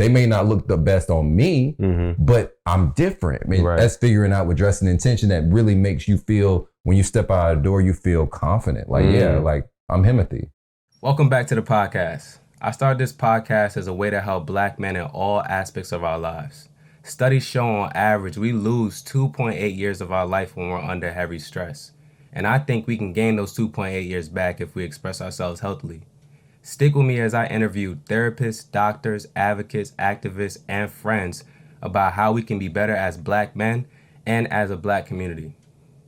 They may not look the best on me, but I'm different. I mean, that's figuring out with dress and intention that really makes you feel, when you step out of the door, you feel confident. Like, yeah, like I'm Himothy. Welcome back to the podcast. I started this podcast as a way to help Black men in all aspects of our lives. Studies show on average we lose 2.8 years of our life when we're under heavy stress. And I think we can gain those 2.8 years back if we express ourselves healthily. Stick with me as I interview therapists, doctors, advocates, activists, and friends about how we can be better as Black men and as a Black community.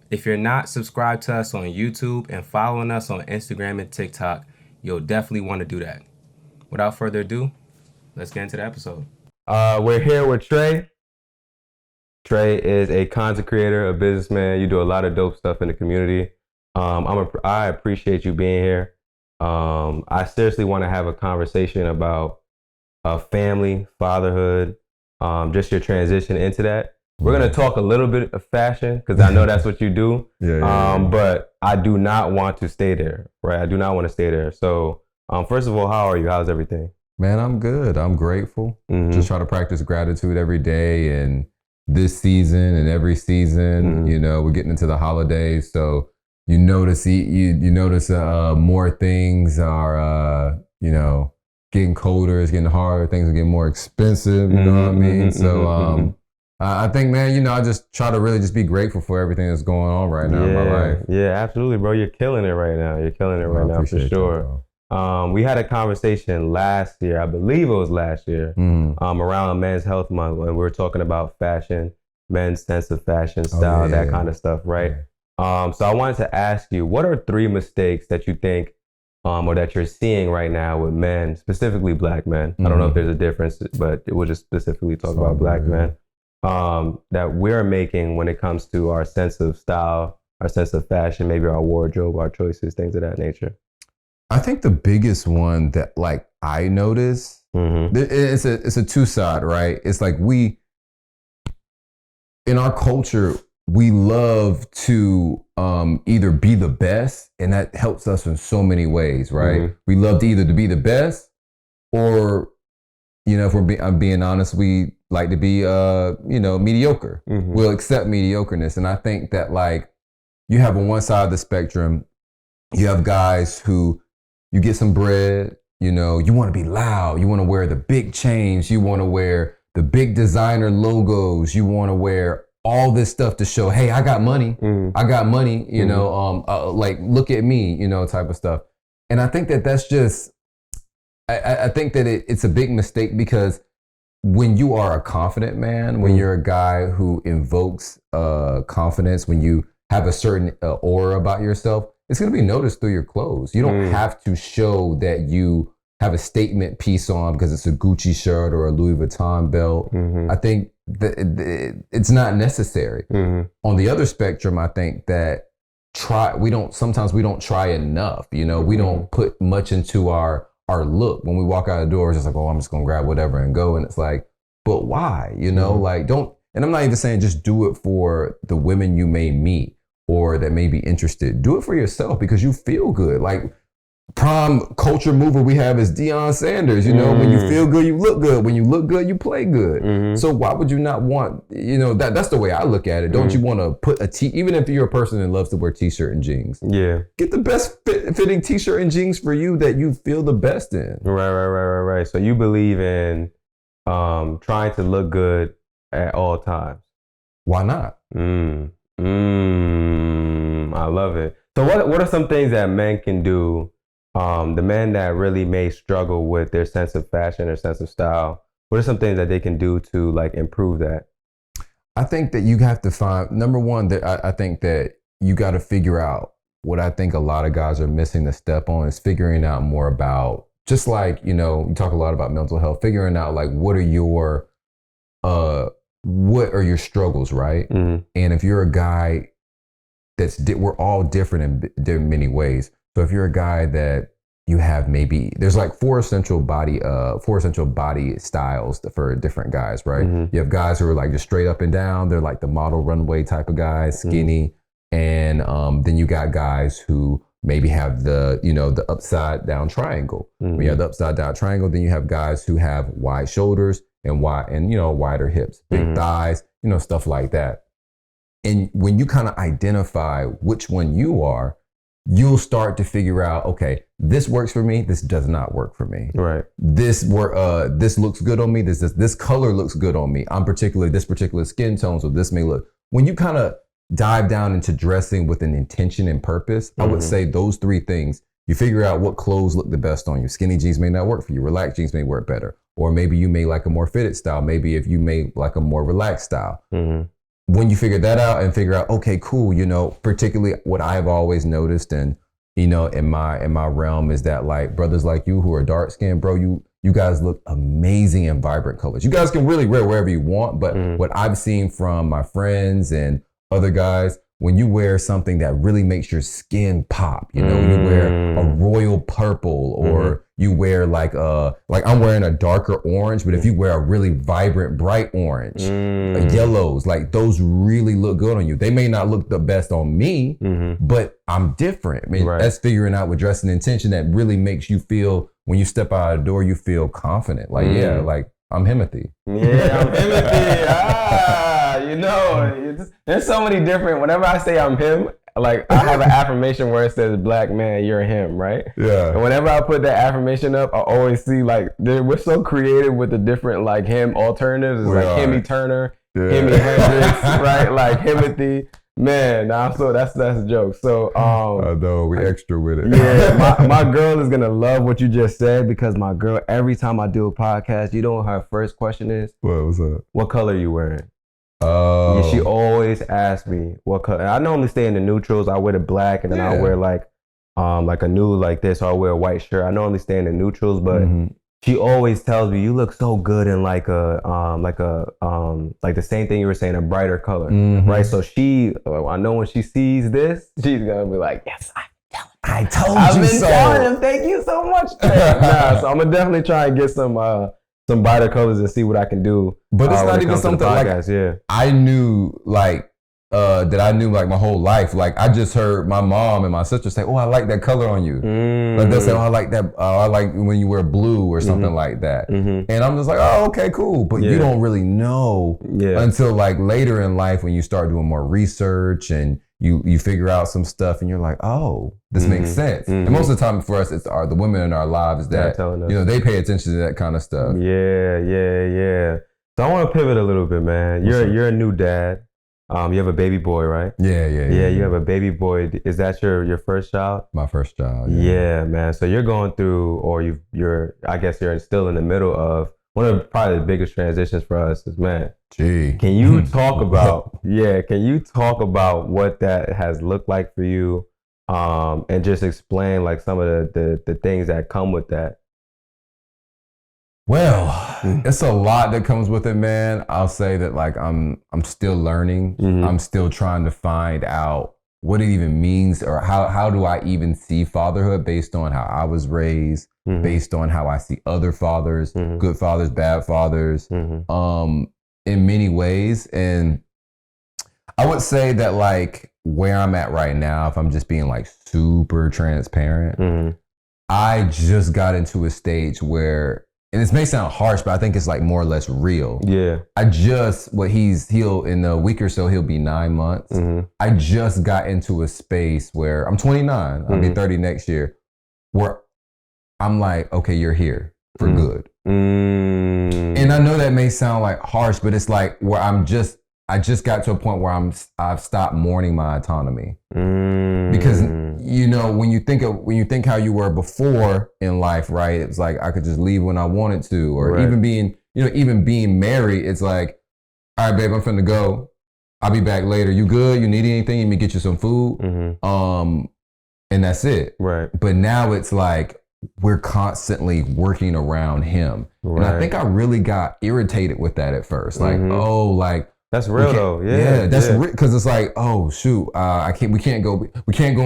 If you're not subscribed to us on YouTube and following us on Instagram and TikTok, you'll definitely want to do that. Without further ado, let's get into the episode. We're here with Trey. Trey is a content creator, a businessman. You do a lot of dope stuff in the community. I appreciate you being here. I seriously want to have a conversation about family, fatherhood, just your transition into that. We're going to talk a little bit of fashion because I know that's what you do. But I do not want to stay there, right? I do not want to stay there. So first of all, how are you? How's everything? Man, I'm good. I'm grateful. Just try to practice gratitude every day. And this season and every season, you know, we're getting into the holidays. So you notice more things are, you know, getting colder, it's getting harder, things are getting more expensive, you know what I mean? So I think, man, you know, I just try to really just be grateful for everything that's going on right now in my life. Yeah, absolutely, bro. You're killing it right now. You're killing it right now, for sure. We had a conversation last year, I believe it was last year, around Men's Health Month, when we were talking about fashion, men's sense of fashion, style, that kind of stuff, right? So I wanted to ask you, what are 3 mistakes that you think or that you're seeing right now with men, specifically Black men? I don't know if there's a difference, but we'll just specifically talk about Black men, that we're making when it comes to our sense of style, our sense of fashion, maybe our wardrobe, our choices, things of that nature. I think the biggest one that like I notice, it's a two-side, right? It's like in our culture, we love to either be the best, and that helps us in so many ways, right? We love to either to be the best, or, you know, if I'm being honest, we like to be, you know, mediocre. We'll accept mediocreness. And I think that, like, you have on one side of the spectrum, you have guys who, you get some bread, you know, you want to be loud, you want to wear the big chains, you want to wear the big designer logos, you want to wear all this stuff to show, hey, I got money, you know, like, look at me, you know, type of stuff. And I think that that's just, I think that it's a big mistake, because when you are a confident man, when you're a guy who invokes confidence, when you have a certain aura about yourself, it's going to be noticed through your clothes. You don't have to show that you have a statement piece on because it's a Gucci shirt or a Louis Vuitton belt. I think that it's not necessary. On the other spectrum, I think that sometimes we don't try enough. You know, we don't put much into our look. When we walk out the door, it's just like, oh, I'm just going to grab whatever and go. And it's like, but why? You know, like, don't, and I'm not even saying just do it for the women you may meet or that may be interested. Do it for yourself because you feel good. Like, prime culture mover we have is Deion Sanders. You know, when you feel good, you look good. When you look good, you play good. So why would you not want, you know, that's the way I look at it. Don't you want to put even if you're a person that loves to wear t-shirt and jeans, get the best fitting t-shirt and jeans for you that you feel the best in. Right. So you believe in trying to look good at all times. Why not? I love it. So what are some things that men can do, the men that really may struggle with their sense of fashion or sense of style? What are some things that they can do to, like, improve that? I think that you have to find, number one, that I think that you got to figure out what I think a lot of guys are missing the step on is figuring out more about, just like, you know, you talk a lot about mental health, figuring out, like, what are your struggles, right? And if you're a guy we're all different in many ways. So if you're a guy that you have there's like four essential body styles for different guys, right? You have guys who are like just straight up and down. They're like the model runway type of guys, skinny. And then you got guys who maybe have the, the upside down triangle. When you have the upside down triangle, then you have guys who have wide shoulders and wider hips, big thighs, stuff like that. And when you kind of identify which one you are, you'll start to figure out, okay, this works for me. This does not work for me. Right. This looks good on me. This color looks good on me. I'm this particular skin tone, so this may look. When you kind of dive down into dressing with an intention and purpose, I would say those three things. You figure out what clothes look the best on you. Skinny jeans may not work for you. Relaxed jeans may work better. Or maybe you may like a more fitted style. Maybe if you may like a more relaxed style. When you figure that out and figure out, okay, cool, particularly what I've always noticed and, in my realm is that like brothers like you who are dark skinned, bro, you guys look amazing in vibrant colors. You guys can really wear wherever you want, but what I've seen from my friends and other guys, when you wear something that really makes your skin pop, you wear a royal purple or you wear like I'm wearing a darker orange, but if you wear a really vibrant, bright orange, yellows, like those really look good on you. They may not look the best on me, but I'm different. I mean, that's figuring out with dressing intention that really makes you feel, when you step out of the door, you feel confident. Like, yeah, like I'm Himothy. Yeah, I'm Himothy. There's so many different, whenever I say I'm him, like I have an affirmation where it says black man, you're him, right? Yeah. And whenever I put that affirmation up, I always see like, we're so creative with the different like him alternatives. It's like Himmy Turner, Himmy Hendrix, right? Like Himothy. Man, so that's a joke. So I know, we extra with it. Yeah, my girl is gonna love what you just said, because my girl, every time I do a podcast, you know what her first question is? What's up? What color are you wearing? Oh. Yeah, she always asks me what color. And I normally stay in the neutrals. I wear the black, and then I'll wear like a nude like this, or I'll wear a white shirt. I normally stay in the neutrals, but she always tells me, you look so good in like the same thing you were saying, a brighter color, right? So I know when she sees this, she's gonna be like, yes, I told you so. I've been telling him, thank you so much. So I'm gonna definitely try and get some brighter colors and see what I can do. But it's not even something like I knew that I knew like my whole life. Like I just heard my mom and my sister say, "Oh, I like that color on you." Like they'll say, "Oh, I like that. I like when you wear blue or something like that." And I'm just like, "Oh, okay, cool." But you don't really know until like later in life when you start doing more research and you figure out some stuff and you're like, "Oh, this makes sense." And most of the time for us, it's the women in our lives that they pay attention to that kind of stuff. Yeah. So I want to pivot a little bit, man. You're a new dad. You have a baby boy, right? Yeah. You have a baby boy. Is that your first child? My first child. Yeah, man. So you're going through, or I guess you're still in the middle of one of probably the biggest transitions for us is, man. Can you talk about what that has looked like for you, and just explain like some of the things that come with that? Well, it's a lot that comes with it, man. I'll say that like I'm still learning. I'm still trying to find out what it even means, or how do I even see fatherhood based on how I was raised, based on how I see other fathers, good fathers, bad fathers, in many ways. And I would say that like where I'm at right now, if I'm just being like super transparent, I just got into a stage where, and this may sound harsh, but I think it's like more or less real. Yeah. He'll in a week or so, he'll be 9 months. I just got into a space where I'm 29, I'll be 30 next year, where I'm like, okay, you're here for good. And I know that may sound like harsh, but it's like where I just got to a point where I've stopped mourning my autonomy. Because when you think how you were before in life, right? It's like I could just leave when I wanted to, or even being married, it's like, all right, babe, I'm finna go. I'll be back later. You good? You need anything? Let me get you some food. And that's it. Right. But now it's like we're constantly working around him. Right. And I think I really got irritated with that at first. Like, That's real though. Yeah, that's real because it's like, oh shoot, we can't go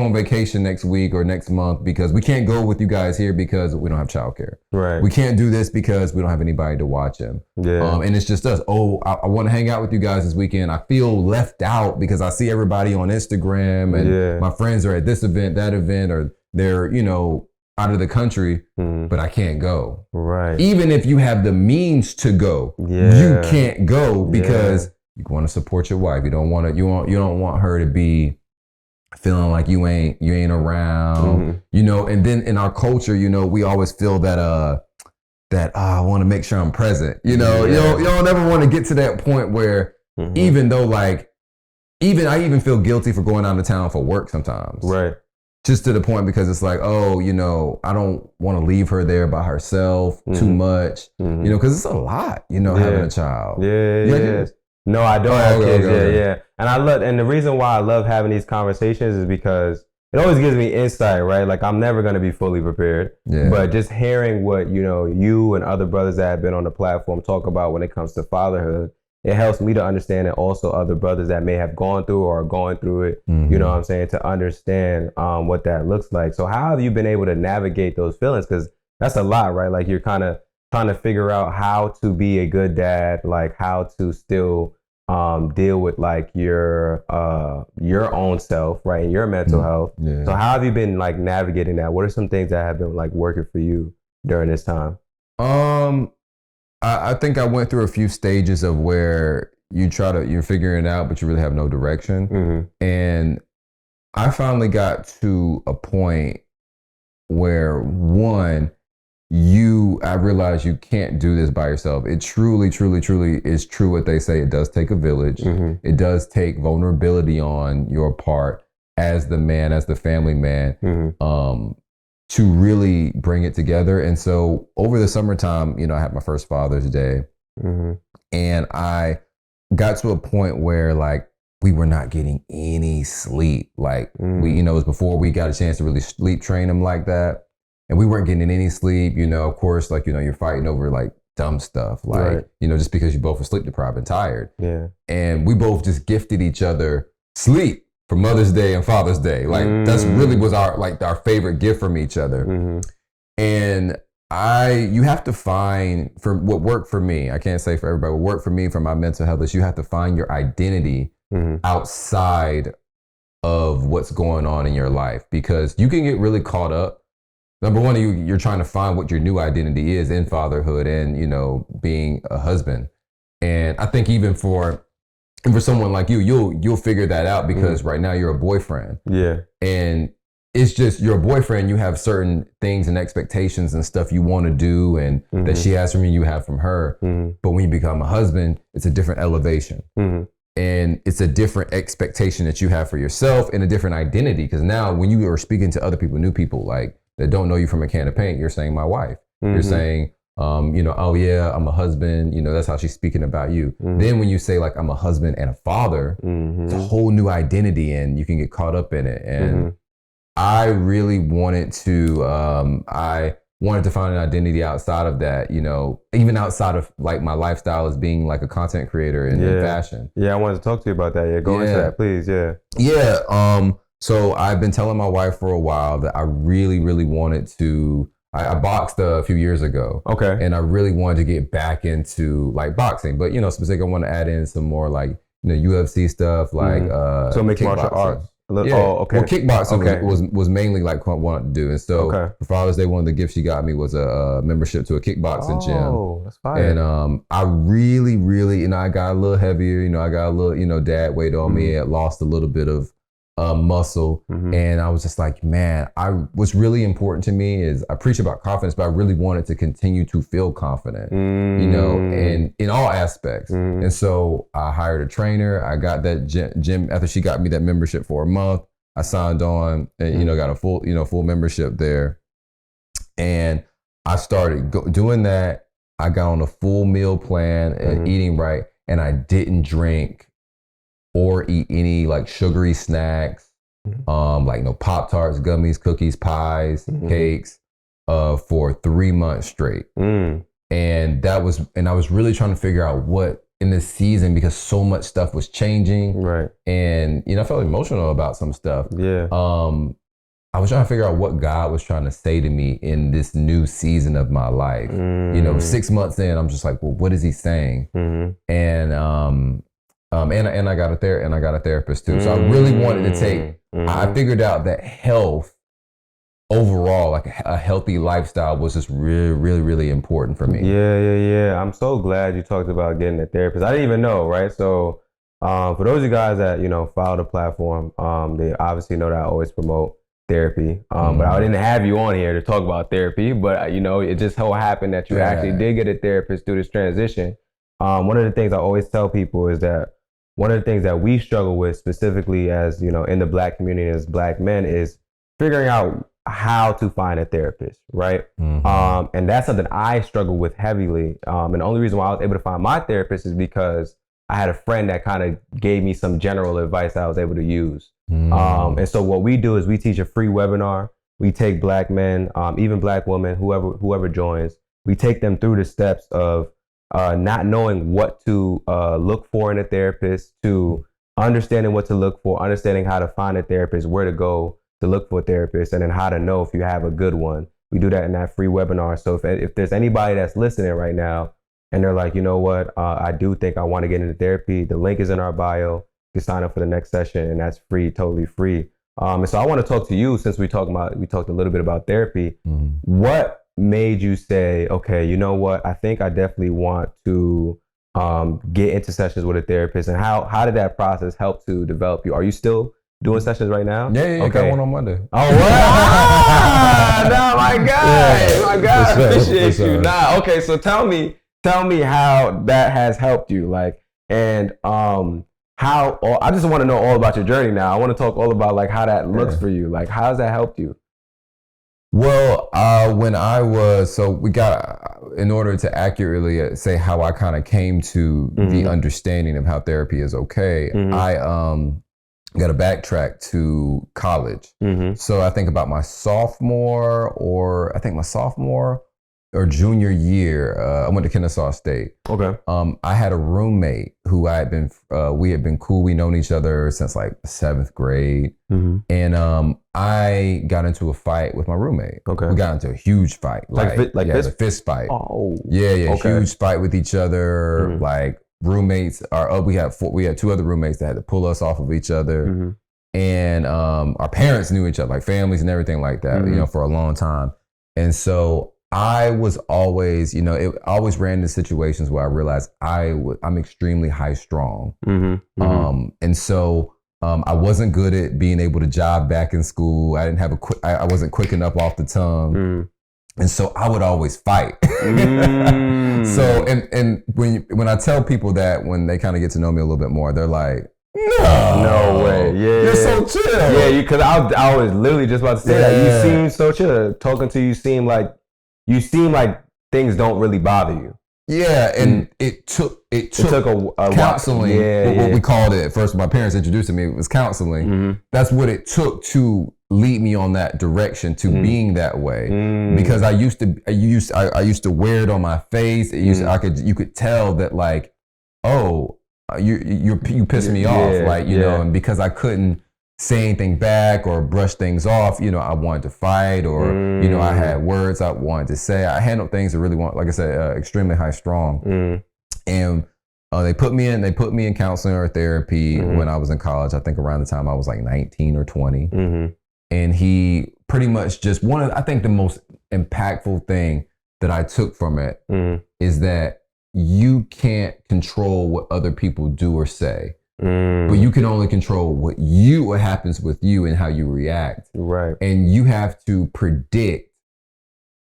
on vacation next week or next month because we can't go with you guys here because we don't have childcare. Right. We can't do this because we don't have anybody to watch him. Yeah. And it's just us. Oh, I want to hang out with you guys this weekend. I feel left out because I see everybody on Instagram and my friends are at this event, that event, or they're, out of the country, but I can't go. Right. Even if you have the means to go, you can't go because you want to support your wife. You don't want her to be feeling like you ain't around, and then in our culture, we always feel that I want to make sure I'm present. You don't ever want to get to that point where even though I even feel guilty for going out of town for work sometimes. Right. Just to the point because it's like, oh, I don't want to leave her there by herself too much, because it's a lot, having a child. Yeah. No, I don't have kids. Yeah. And the reason why I love having these conversations is because it always gives me insight, right? Like I'm never going to be fully prepared, but just hearing what, you and other brothers that have been on the platform talk about when it comes to fatherhood, it helps me to understand, and also other brothers that may have gone through or are going through it, you know what I'm saying, to understand what that looks like. So how have you been able to navigate those feelings? Because that's a lot, right? Like you're kind of trying to figure out how to be a good dad, like how to still deal with like your own self, right, and your mental health. Yeah. So how have you been like navigating that? What are some things that have been like working for you during this time? I think I went through a few stages of where you're figuring it out, but you really have no direction. And I finally got to a point where I realized you can't do this by yourself. It truly, truly, truly is true what they say. It does take a village. It does take vulnerability on your part as the man, as the family man, to really bring it together. And so over the summertime, I had my first Father's Day, and I got to a point where like we were not getting any sleep. Like it was before we got a chance to really sleep train him like that. And we weren't getting any sleep, of course, like, you're fighting over like dumb stuff, like, just because you both were sleep deprived and tired. Yeah. And we both just gifted each other sleep for Mother's Day and Father's Day. Like that's really was our favorite gift from each other. And you have to find, for what worked for me, I can't say for everybody, what worked for me for my mental health is you have to find your identity outside of what's going on in your life, because you can get really caught up. Number one, you're trying to find what your new identity is in fatherhood and, being a husband. And I think even for someone like you'll figure that out because right now you're a boyfriend. Yeah. And it's just, you're a boyfriend, you have certain things and expectations and stuff you want to do and that she has from you have from her. But when you become a husband, it's a different elevation. And it's a different expectation that you have for yourself and a different identity. Because now when you are speaking to other people, new people, like, that don't know you from a can of paint, you're saying my wife. You're saying, oh yeah, I'm a husband. That's how she's speaking about you. Then when you say like I'm a husband and a father, it's a whole new identity, and you can get caught up in it. And I really wanted to. I wanted to find an identity outside of that. Even outside of like my lifestyle as being like a content creator in fashion. Yeah, I wanted to talk to you about that. Yeah, go into that, please. Yeah. Yeah. So I've been telling my wife for a while that I really, really wanted to, I boxed a few years ago. Okay. And I really wanted to get back into like boxing, but specifically I want to add in some more like, UFC stuff, like, so mixed martial arts. Yeah. Oh, okay. Well, kickboxing was mainly like what I wanted to do. And so for Father's Day, one of the gifts she got me was a membership to a kickboxing gym. Oh, that's fire. And I really, really, I got a little heavier, I got a little, dad weight on me. I lost a little bit of muscle. And I was just like, man, what's really important to me is I preach about confidence, but I really wanted to continue to feel confident, and in all aspects. And so I hired a trainer. I got that gym after she got me that membership for a month. I signed on and, got a full membership there. And I started doing that. I got on a full meal plan and eating right. And I didn't drink or eat any like sugary snacks, like Pop-Tarts, gummies, cookies, pies, cakes, for 3 months straight. And I was really trying to figure out what in this season because so much stuff was changing. Right. And, I felt emotional about some stuff. Yeah. I was trying to figure out what God was trying to say to me in this new season of my life. 6 months in, I'm just like, well, what is he saying? And I got a therapist too. So I really wanted to take. I figured out that health overall, like a healthy lifestyle, was just really, really, really important for me. Yeah. I'm so glad you talked about getting a therapist. I didn't even know, right? So for those of you guys that follow the platform, they obviously know that I always promote therapy. But I didn't have you on here to talk about therapy. But it just so happened that you actually did get a therapist through this transition. One of the things I always tell people is that one of the things that we struggle with specifically as, in the Black community as Black men is figuring out how to find a therapist, right? And that's something I struggle with heavily. And the only reason why I was able to find my therapist is because I had a friend that kind of gave me some general advice I was able to use. And so what we do is we teach a free webinar. We take Black men, even Black women, whoever joins, we take them through the steps of not knowing what to look for in a therapist, to understanding what to look for, understanding how to find a therapist, where to go to look for a therapist, and then how to know if you have a good one. We do that in that free webinar. So if there's anybody that's listening right now and they're like, you know what, I do think I want to get into therapy, the link is in our bio. You can sign up for the next session, and that's free, totally free. And so I want to talk to you, since we talked a little bit about therapy. What made you say, okay, you know what, I think I definitely want to get into sessions with a therapist, and how did that process help to develop you? Are you still doing sessions right now? Yeah, okay. Got one on Monday. Oh, wow. No, my God, appreciate you. Nah, okay, so tell me how that has helped you, and how, I just want to know all about your journey now. I want to talk all about how that looks for you. How has that helped you? Well, when I was, in order to accurately say how I kind of came to the understanding of how therapy is okay, I got to backtrack to college. So I think about my sophomore or junior year, I went to Kennesaw State. Okay. I had a roommate who we had been cool. We known each other since like 7th grade. And I got into a fight with my roommate. Okay. We got into a huge fight. A fist fight. Oh. Yeah. Okay. Huge fight with each other. Like roommates we had 2 other roommates that had to pull us off of each other. And our parents knew each other, like families and everything like that, for a long time. And so I was always, it always ran into situations where I realized I'm extremely high strung. And so I wasn't good at being able to job back in school. I didn't have I wasn't quick enough off the tongue. And so I would always fight. So, and when I tell people that, when they kind of get to know me a little bit more, they're like, no way. Yeah. You're so chill. Yeah, because I was literally just about to say that. You seem so chill. Talking to you seem like things don't really bother you. Yeah, and it took a counseling. What we called it at first. My parents introduced it to me. It was counseling. That's what it took to lead me on that direction to being that way. Because I used to wear it on my face. You could tell that like, oh, you pissed me off, know, and because I couldn't say anything back or brush things off, I wanted to fight, or I had words I wanted to say. I handled things that really like I said, extremely high strung. And they put me in counseling or therapy when I was in college. I think around the time I was like 19 or 20. And he pretty much just I think the most impactful thing that I took from it is that you can't control what other people do or say. But you can only control what happens with you and how you react. Right. And you have to predict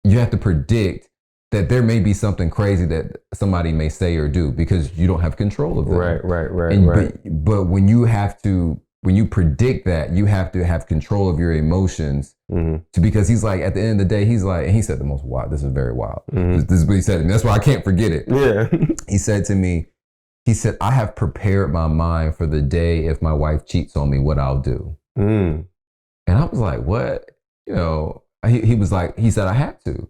that there may be something crazy that somebody may say or do because you don't have control of them. Right. But when you predict that, you have to have control of your emotions because he's like, at the end of the day, he's like, and he said the most wild, this is very wild. This is what he said to me. That's why I can't forget it. Yeah. He said to me, I have prepared my mind for the day if my wife cheats on me, what I'll do. And I was like, what? He was like, he said, I had to.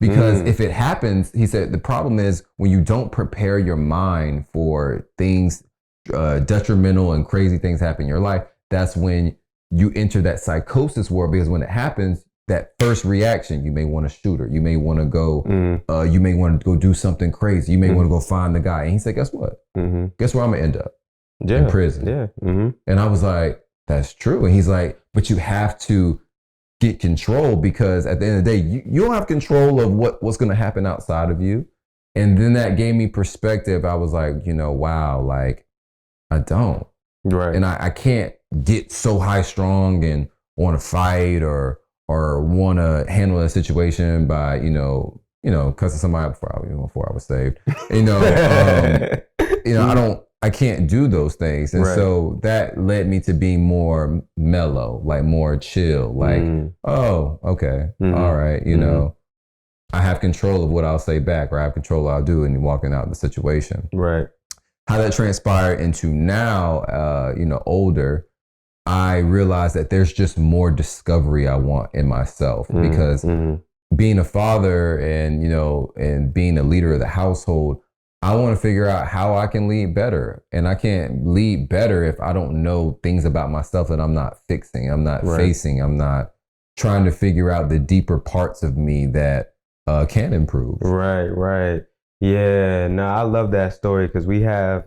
Because if it happens, he said, the problem is when you don't prepare your mind for things detrimental and crazy things happen in your life, that's when you enter that psychosis world. Because when it happens, that first reaction, you may want to shoot her. You may want to go, you may want to go do something crazy. You may want to go find the guy. And he said, guess what? Guess where I'm going to end up? In prison. And I was like, that's true. And he's like, but you have to get control, because at the end of the day, you don't have control of what's going to happen outside of you. And then that gave me perspective. I was like, wow, like I don't. Right. And I can't get so high strung and want to fight or want to handle a situation by, cussing somebody out before I was saved. I can't do those things. And so that led me to being more mellow, like more chill, like, oh, okay. All right. I have control of what I'll say back, or I have control of what I'll do in walking out of the situation. Right. How that transpired into now, older, I realized that there's just more discovery I want in myself, because being a father and being a leader of the household, I want to figure out how I can lead better. And I can't lead better if I don't know things about myself that I'm not fixing, I'm not facing, I'm not trying to figure out the deeper parts of me that can improve. Right. Yeah, no, I love that story, because we have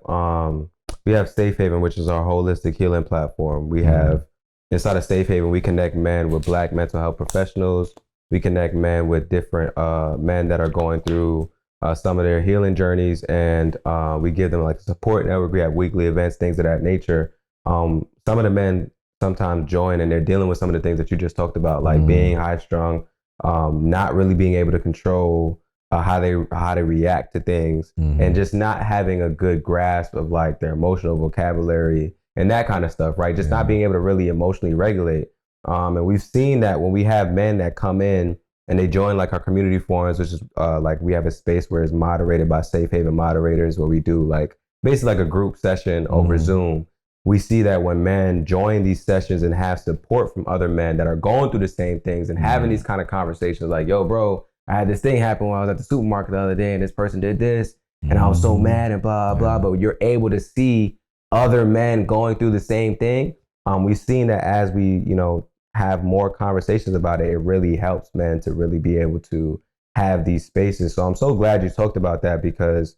Safe Haven, which is our holistic healing platform. We have, inside of Safe Haven, we connect men with Black mental health professionals. We connect men with different men that are going through some of their healing journeys, and we give them like a support network. We have weekly events, things of that nature. Some of the men sometimes join, and they're dealing with some of the things that you just talked about, like being high strung, not really being able to control how they react to things, and just not having a good grasp of like their emotional vocabulary and that kind of stuff, right? Just not being able to really emotionally regulate. And we've seen that when we have men that come in and they join like our community forums, which is like we have a space where it's moderated by Safe Haven moderators, where we do like basically like a group session over Zoom. We see that when men join these sessions and have support from other men that are going through the same things and having these kind of conversations like, yo, bro, I had this thing happen when I was at the supermarket the other day and this person did this and I was so mad and blah, blah, but you're able to see other men going through the same thing. We've seen that as we, have more conversations about it, it really helps men to really be able to have these spaces. So I'm so glad you talked about that, because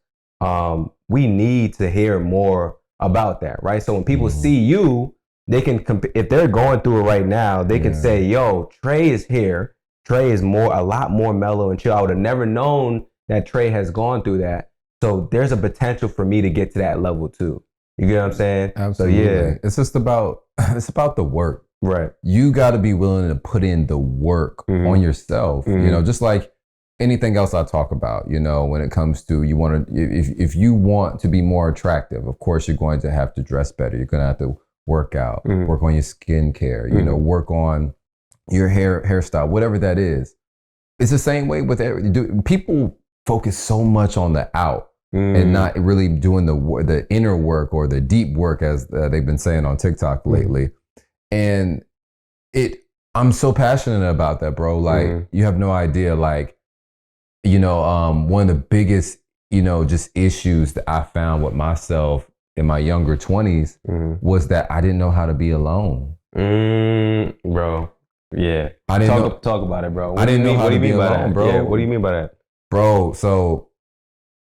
we need to hear more about that, right? So when people see you, they can, if they're going through it right now, they can say, yo, Trey is here. Trey is a lot more mellow and chill. I would have never known that Trey has gone through that. So there's a potential for me to get to that level too. You get what I'm saying? Absolutely. So yeah. It's just about the work. Right. You got to be willing to put in the work on yourself, just like anything else I talk about, when it comes to, you want to, if you want to be more attractive, of course, you're going to have to dress better. You're going to have to work out, work on your skincare, work on your hairstyle, whatever that is. It's the same way with people focus so much on the out and not really doing the inner work or the deep work, as they've been saying on TikTok lately. And I'm so passionate about that, bro. Like, you have no idea. Like, one of the biggest, just issues that I found with myself in my younger 20s was that I didn't know how to be alone. Bro. Yeah. I didn't talk about it, bro. I didn't know how to be alone, bro. Yeah, what do you mean by that? Bro, so,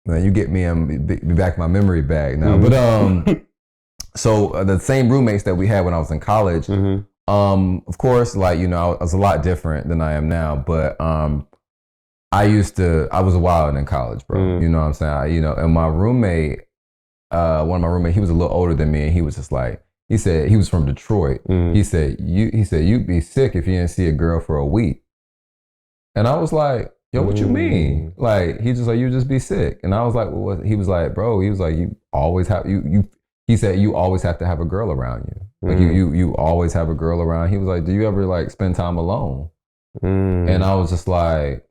man, you get me, be back in my memory bag now. But, so the same roommates that we had when I was in college, of course, like, I was a lot different than I am now, but I was wild in college, bro. You know what I'm saying? And my roommate, one of my roommates, he was a little older than me, and he was just like, he said, he was from Detroit. He said, you'd be sick if you didn't see a girl for a week. And I was like, yo, what you mean? Like, he just like, you just be sick. And I was like, well, what? He was like, bro, he was like, you always have, he said, you always have to have a girl around you. Like, you always have a girl around. He was like, do you ever like spend time alone? And I was just like,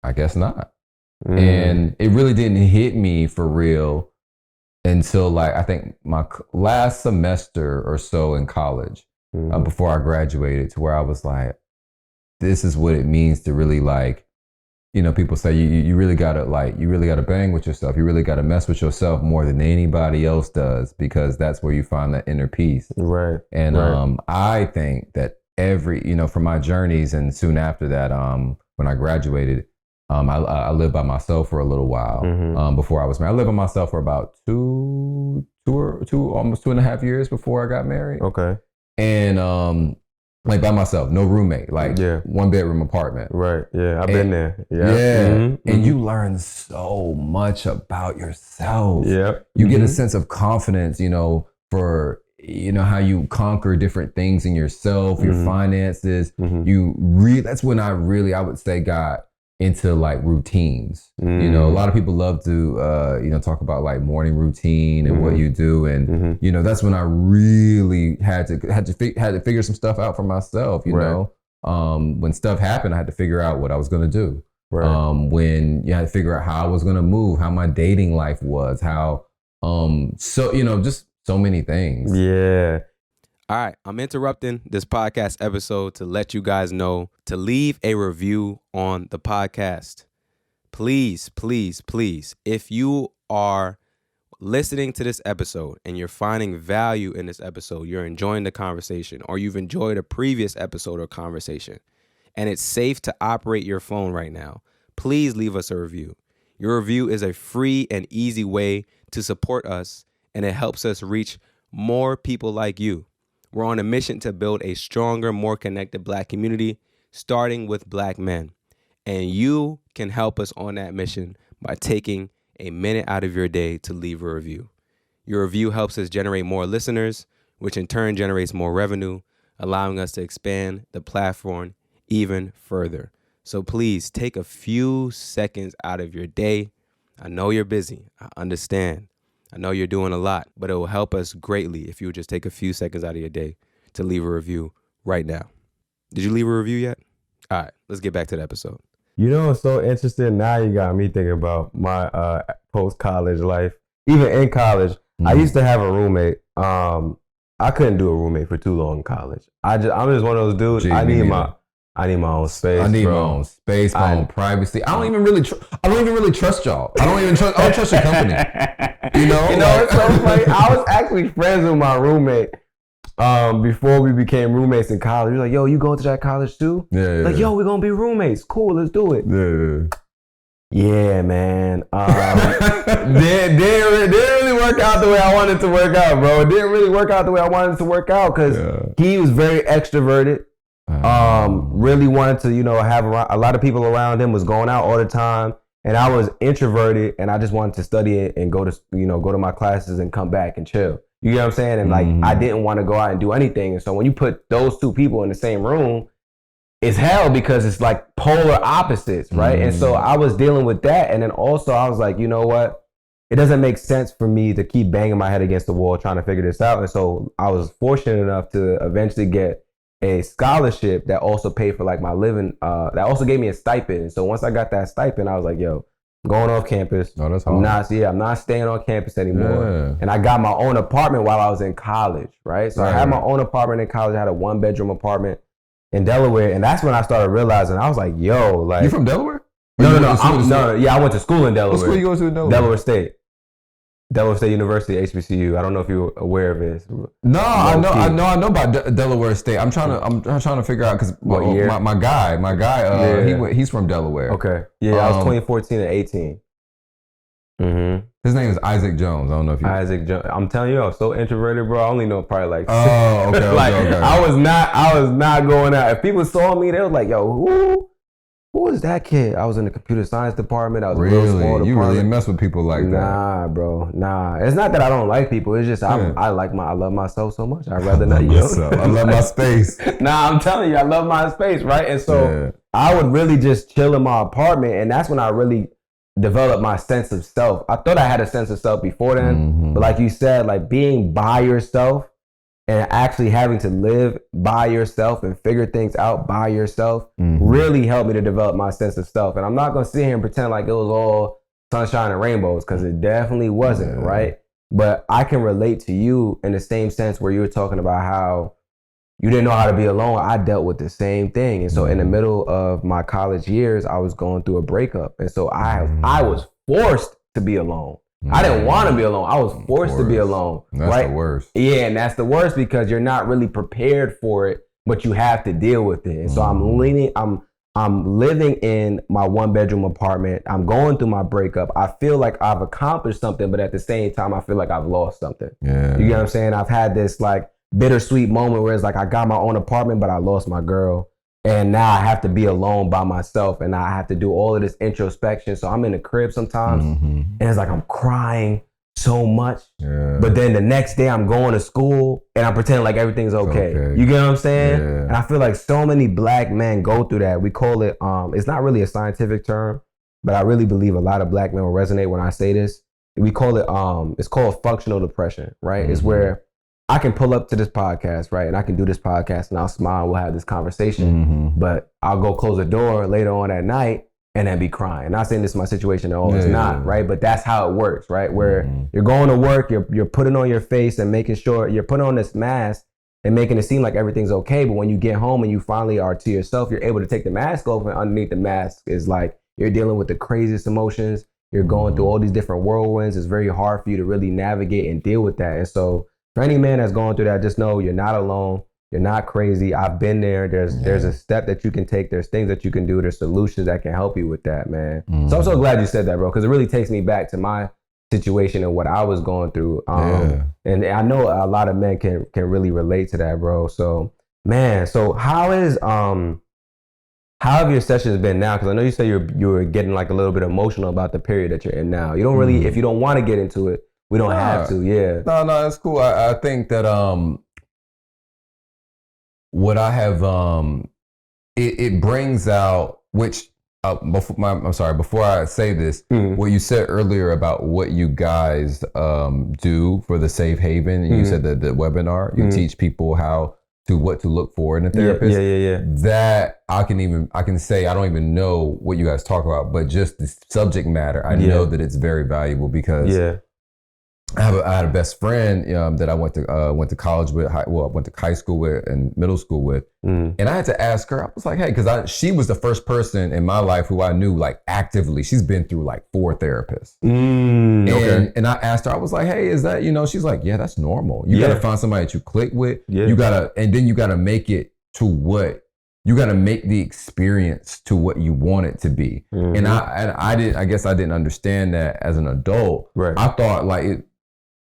I guess not. And it really didn't hit me for real until like, I think my last semester or so in college, before I graduated, to where I was like, this is what it means to really like people say you really gotta bang with yourself. You really gotta mess with yourself more than anybody else does, because that's where you find that inner peace. Right. And I think that from my journeys and soon after that, when I graduated, I lived by myself for a little while before I was married. I lived by myself for about almost 2.5 years before I got married. Okay. And like by myself, no roommate, like 1-bedroom apartment. Right. Yeah. I've been there. Yeah. Yeah. And you learn so much about yourself. Yeah. You get a sense of confidence, for, how you conquer different things in yourself, your finances. That's when I would say got into like routines. A lot of people love to talk about like morning routine and what you do, and that's when I really had to figure some stuff out for myself. When stuff happened, I had to figure out what I was going to do. Right. When you had to figure out how I was going to move, how my dating life was, how just so many things. Yeah. All right, I'm interrupting this podcast episode to let you guys know to leave a review on the podcast. Please, please, please, if you are listening to this episode and you're finding value in this episode, you're enjoying the conversation, or you've enjoyed a previous episode or conversation, and it's safe to operate your phone right now, please leave us a review. Your review is a free and easy way to support us, and it helps us reach more people like you. We're on a mission to build a stronger, more connected Black community, starting with Black men. And you can help us on that mission by taking a minute out of your day to leave a review. Your review helps us generate more listeners, which in turn generates more revenue, allowing us to expand the platform even further. So please take a few seconds out of your day. I know you're busy. I understand. I know you're doing a lot, but it will help us greatly if you would just take a few seconds out of your day to leave a review right now. Did you leave a review yet? All right, let's get back to the episode. It's so interesting. Now you got me thinking about my post-college life. Even in college, I used to have a roommate. I couldn't do a roommate for too long in college. I'm just one of those dudes. I need my own space. I need my own space, my own privacy. I don't even really trust y'all. I don't trust your company. It's so funny. I was actually friends with my roommate before we became roommates in college. He was like, "Yo, you going to that college too?" Yeah. Like, "Yo, we're gonna be roommates. Cool, let's do it." Yeah, man. Didn't really work out the way I wanted to work out, bro. It didn't really work out the way I wanted to work out because he was very extroverted. Really wanted to, have a lot of people around him, was going out all the time, and I was introverted, and I just wanted to study it and go to my classes and come back and chill. You know what I'm saying? And I didn't want to go out and do anything. And so when you put those two people in the same room, it's hell because it's like polar opposites, right? And so I was dealing with that, and then also I was like, you know what? It doesn't make sense for me to keep banging my head against the wall trying to figure this out. And so I was fortunate enough to eventually get a scholarship that also paid for like my living, that also gave me a stipend. And so once I got that stipend, I was like, yo, I'm going off campus. No, that's hard. I'm not staying on campus anymore. Yeah. And I got my own apartment while I was in college, right? So I had my own apartment in college. I had a 1-bedroom apartment in Delaware. And that's when I started realizing, I was like, yo, like. You from Delaware? No. I went to school in Delaware. What school you go to in Delaware? Delaware State University, HBCU. I don't know if you're aware of this. No, I know about Delaware State. I'm trying to figure out because my guy, he's from Delaware. Okay, yeah, I was 2014 and 18. Mm-hmm. His name is Isaac Jones. I don't know if you. Isaac Jones. I'm telling you, I was so introverted, bro. I only know probably like. Oh, okay, okay. I was not going out. If people saw me, they was like, "Yo, who is that kid?" I was in the computer science department. I was really? A real small department. You really mess with people like that? Nah, bro. Nah. It's not that I don't like people. It's just I love myself so much. I'd rather not. I love my space. Nah, I'm telling you, I love my space, right? And so I would really just chill in my apartment, and that's when I really developed my sense of self. I thought I had a sense of self before then, but like you said, like being by yourself and actually having to live by yourself and figure things out by yourself really helped me to develop my sense of self. And I'm not going to sit here and pretend like it was all sunshine and rainbows, because it definitely wasn't, right? But I can relate to you in the same sense where you were talking about how you didn't know how to be alone. I dealt with the same thing. And so in the middle of my college years, I was going through a breakup. And so I was forced to be alone. I didn't want to be alone. I was forced to be alone. That's right? the worst. Yeah, and that's the worst because you're not really prepared for it, but you have to deal with it. And so I'm living in my 1-bedroom apartment. I'm going through my breakup. I feel like I've accomplished something, but at the same time, I feel like I've lost something. Yeah. You get what I'm saying? I've had this like bittersweet moment where it's like I got my own apartment, but I lost my girl. And now I have to be alone by myself and I have to do all of this introspection. So I'm in the crib sometimes and it's like I'm crying so much. Yeah. But then the next day I'm going to school and I'm pretending like everything's okay. You get what I'm saying? Yeah. And I feel like so many black men go through that. We call it, it's not really a scientific term, but I really believe a lot of black men will resonate when I say this. We call it, it's called functional depression, right? It's where I can pull up to this podcast, right? And I can do this podcast and I'll smile, we'll have this conversation. But I'll go close the door later on at night and then be crying. Not saying this is my situation at all, it's not, right? But that's how it works, right? Where you're going to work, you're putting on your face and making sure, you're putting on this mask and making it seem like everything's okay. But when you get home and you finally are to yourself, you're able to take the mask off and underneath the mask is like, you're dealing with the craziest emotions. You're going through all these different whirlwinds. It's very hard for you to really navigate and deal with that. And so for any man that's going through that, just know you're not alone. You're not crazy. I've been there. There's a step that you can take. There's things that you can do. There's solutions that can help you with that, man. So I'm so glad you said that, bro, because it really takes me back to my situation and what I was going through. And I know a lot of men can really relate to that, bro. So, man, so how have your sessions been now? Because I know you said you were getting like a little bit emotional about the period that you're in now. You don't really, if you don't want to get into it, we don't have to, No, that's cool. I think that what I have, it brings out, which, before I say this, what you said earlier about what you guys do for the Safe Haven, and you said that the webinar, you teach people what to look for in a therapist. Yeah. That I can say, I don't even know what you guys talk about, but just the subject matter, I know that it's very valuable because I had a best friend that I went to college with, went to high school with and middle school with. And I had to ask her, I was like, hey, because she was the first person in my life who I knew like actively. She's been through like 4 therapists. And I asked her, I was like, hey, is that, she's like, yeah, that's normal. You got to find somebody that you click with. You then you got to make it to what, you got to make the experience to what you want it to be. And I guess I didn't understand that as an adult. I thought like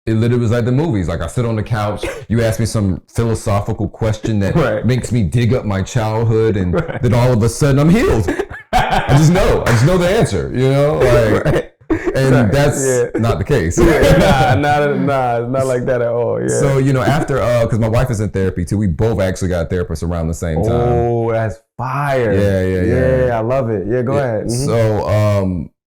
it literally was like the movies. Like I sit on the couch, you ask me some philosophical question that makes me dig up my childhood, and then all of a sudden I'm healed. I just know the answer, and that's not the case. Nah, not like that at all. Yeah. So, after, because my wife is in therapy too, we both actually got therapists around the same time. Oh, that's fire. Yeah, I love it. Yeah, go ahead. So,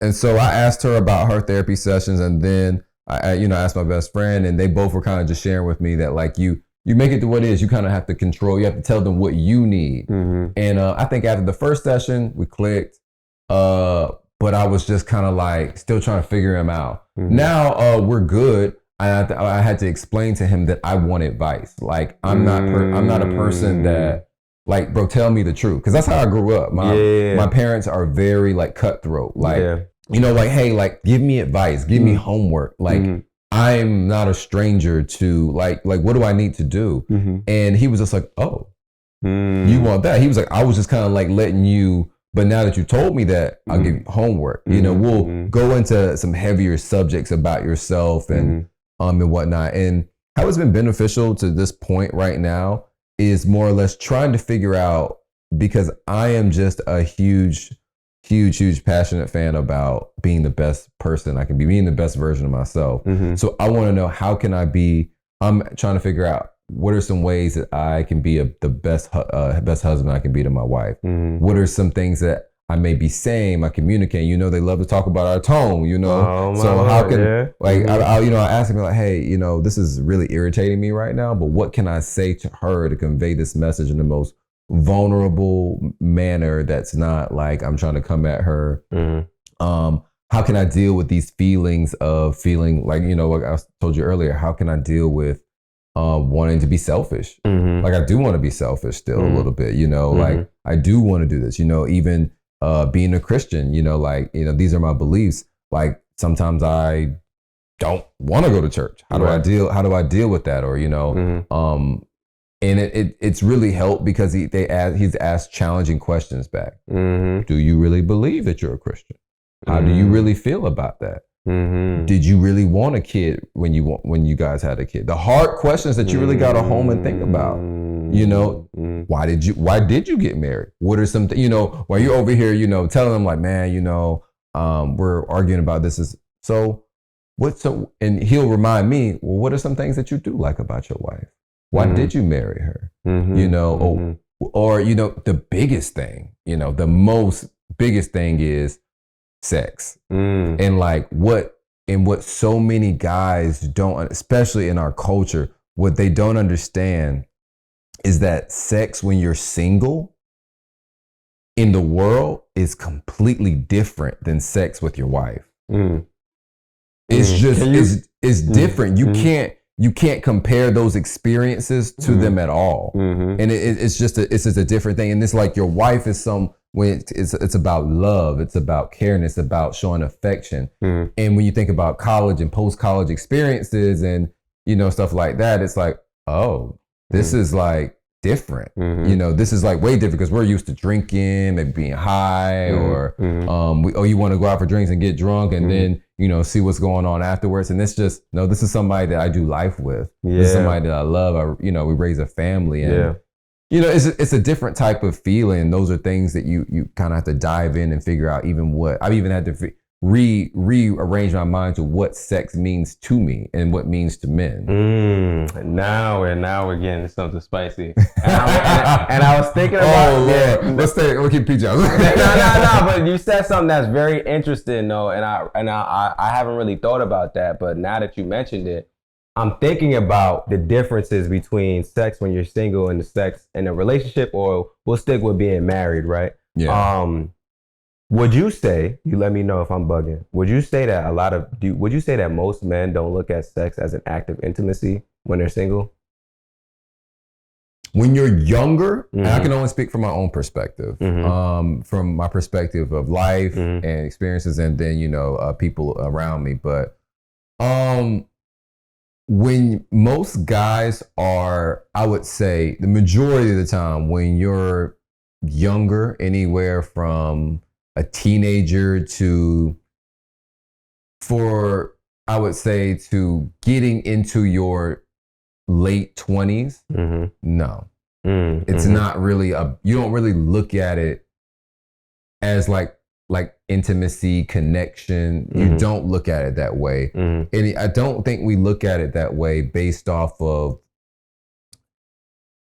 and so I asked her about her therapy sessions, and then I asked my best friend, and they both were kind of just sharing with me that like you make it to what it is. You kind of have to control. You have to tell them what you need. And I think after the first session, we clicked. But I was just kind of like still trying to figure him out. Now we're good. I had to explain to him that I want advice. Like I'm not a person that like, bro, tell me the truth, because that's how I grew up. My parents are very like cutthroat. Like. Like, hey, like, give me advice, give me homework. Like, I'm not a stranger to like, what do I need to do? And he was just like, oh, you want that? He was like, I was just kind of like letting you, but now that you told me that, I'll give you homework. We'll go into some heavier subjects about yourself and whatnot. And how it's been beneficial to this point right now is more or less trying to figure out, because I am just a huge passionate fan about being the best person I can be, being the best version of myself. So I want to know, how can I be, I'm trying to figure out what are some ways that I can be the best husband I can be to my wife. What are some things that I may be saying, my communicating, they love to talk about our tone, so how can, I ask him like, hey, this is really irritating me right now, but what can I say to her to convey this message in the most vulnerable manner that's not like I'm trying to come at her? How can I deal with these feelings of feeling like, like I told you earlier, how can I deal with wanting to be selfish. Like I do want to be selfish still a little bit, you know, like I do want to do this, you know, even being a Christian, you know, like, you know, these are my beliefs. Like sometimes I don't want to go to church. How do I deal with that? Or, you know, and it's really helped because he's asked challenging questions back. Do you really believe that you're a Christian? How do you really feel about that? Did you really want a kid when you guys had a kid? The hard questions that you really got to home and think about. You know, why did you get married? What are some you know, while you're over here, you know, telling them like, man, you know, we're arguing about this and he'll remind me, well, what are some things that you do like about your wife? Why did you marry her? You know, or you know, the biggest thing, you know, the most biggest thing is sex. And like what so many guys don't, especially in our culture, what they don't understand is that sex when you're single in the world is completely different than sex with your wife. It's just it's different. You can't compare those experiences to them at all. And it's just a different thing. And it's like your wife is it's about love, it's about care, and it's about showing affection. And when you think about college and post-college experiences and, you know, stuff like that, it's like, oh, this is like different. You know, this is like way different because we're used to drinking, maybe being high, or you want to go out for drinks and get drunk and then, you know, see what's going on afterwards. And it's just, no, this is somebody that I do life with. This is somebody that I love. You know, we raise a family, and you know, it's a different type of feeling. Those are things that you kind of have to dive in and figure out. Even what I've even had to rearrange my mind to what sex means to me and what means to men. Now we're getting something spicy. And I was thinking about we'll keep PJ. No, but you said something that's very interesting though, and I haven't really thought about that, but now that you mentioned it, I'm thinking about the differences between sex when you're single and the sex in a relationship, or we'll stick with being married, right? Yeah. Would you say, you let me know if I'm bugging, would you say that most men don't look at sex as an act of intimacy when they're single? When you're younger, and I can only speak from my own perspective, from my perspective of life and experiences, and then, you know, people around me. But when most guys are, I would say the majority of the time, when you're younger, anywhere from a teenager to getting into your late 20s, no. It's not really you don't really look at it as like intimacy, connection. You don't look at it that way. And I don't think we look at it that way based off of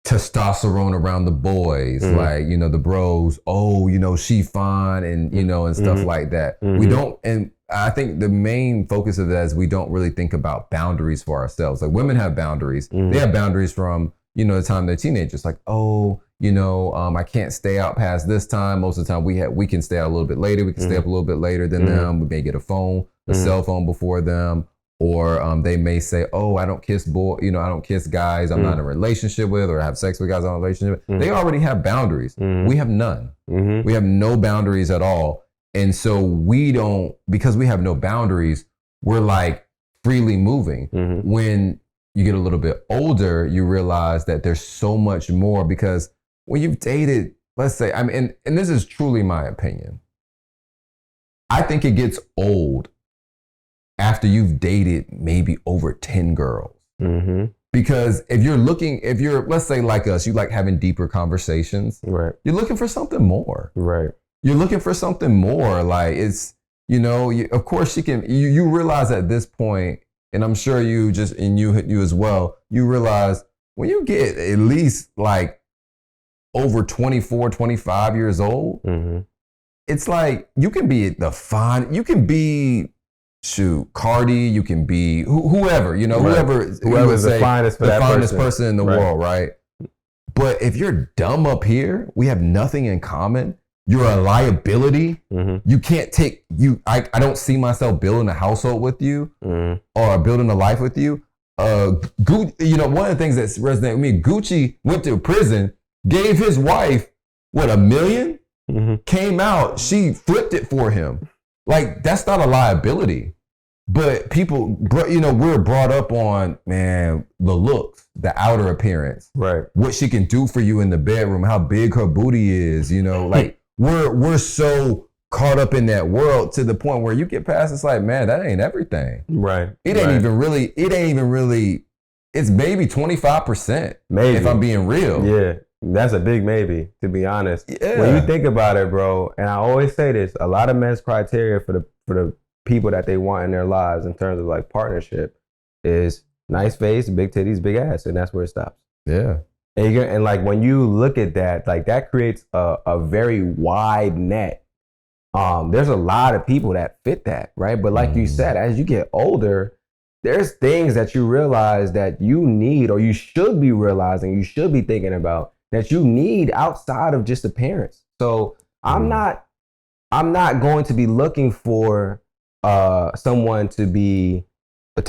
testosterone around the boys, like, you know, the bros, oh, you know, she fine, and, you know, and stuff like that. We don't, and I think the main focus of that is we don't really think about boundaries for ourselves. Like women have boundaries. They have boundaries from, you know, the time they're teenagers. Like, oh, you know, I can't stay out past this time. Most of the time we can stay out a little bit later. We can stay up a little bit later than them. We may get a cell phone before them. Or they may say, oh, I don't kiss I don't kiss guys I'm not in a relationship with, or have sex with guys I'm in a relationship with. They already have boundaries. We have none. We have no boundaries at all. And so we don't, because we have no boundaries, we're like freely moving. When you get a little bit older, you realize that there's so much more, because when you've dated, let's say, I mean, and this is truly my opinion, I think it gets old after you've dated maybe over 10 girls. Because if you're, let's say like us, you like having deeper conversations, right? You're looking for something more. Right. You're looking for something more. Like it's, you know, of course you realize at this point, and I'm sure you as well, you realize when you get at least like over 24, 25 years old, it's like you can be you can be, Cardi, you can be whoever, you know, whoever's the finest person in the world, right? But if you're dumb up here, we have nothing in common. You're a liability. You can't I don't see myself building a household with you or building a life with you. you know, one of the things that's resonated with me, Gucci went to prison, gave his wife, what, $1 million? Came out, she flipped it for him. Like, that's not a liability. But people, you know, we're brought up on, man, the looks, the outer appearance, right? What she can do for you in the bedroom, how big her booty is, you know, like we're so caught up in that world to the point where you get past, it's like, man, that ain't everything, right? It ain't even really. It's maybe 25%, maybe, if I'm being real. Yeah, that's a big maybe, to be honest. Yeah. When you think about it, bro, and I always say this, a lot of men's criteria for the people that they want in their lives in terms of like partnership is nice face, big titties, big ass, and that's where it stops. Yeah. And like when you look at that, like that creates a very wide net. There's a lot of people that fit that, right? But like you said, as you get older, there's things that you realize that you need, or you should be realizing, you should be thinking about that you need outside of just appearance. So I'm not going to be looking for someone to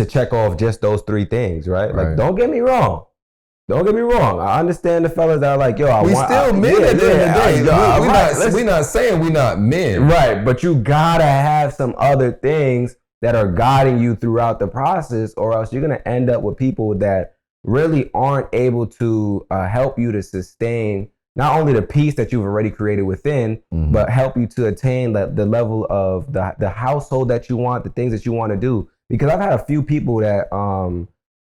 check off just those 3 things, right? Like, don't get me wrong. I understand the fellas that are like, yo, men at the end of the day. We're not saying we're not men. Right, but you gotta have some other things that are guiding you throughout the process, or else you're gonna end up with people that really aren't able to help you to sustain not only the peace that you've already created within, but help you to attain the level of the household that you want, the things that you want to do. Because I've had a few people that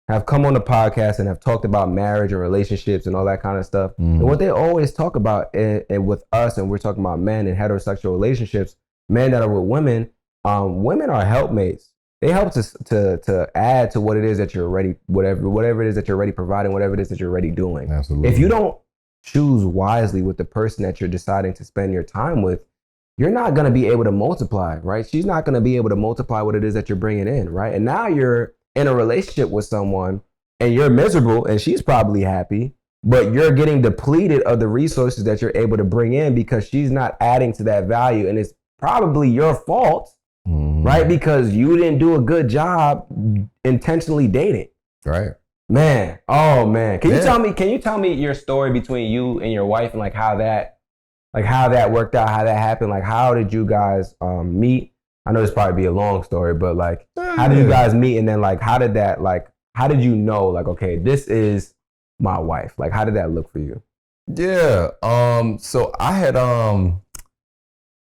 have come on the podcast and have talked about marriage and relationships and all that kind of stuff. And what they always talk about with us, and we're talking about men and heterosexual relationships, men that are with women, women are helpmates. They help to add to what it is that you're already, whatever it is that you're already providing, whatever it is that you're already doing. Absolutely. If you don't choose wisely with the person that you're deciding to spend your time with, you're not going to be able to multiply, right? She's not going to be able to multiply what it is that you're bringing in, right? And now you're in a relationship with someone and you're miserable and she's probably happy, but you're getting depleted of the resources that you're able to bring in because she's not adding to that value. And it's probably your fault, right? Because you didn't do a good job intentionally dating. Right. Man. Oh man. Can you tell me your story between you and your wife and how that worked out, how that happened? Like, how did you guys meet? I know this probably be a long story, but how did you guys meet? And then how did you know, okay, this is my wife? Like, how did that look for you? Yeah. So I had,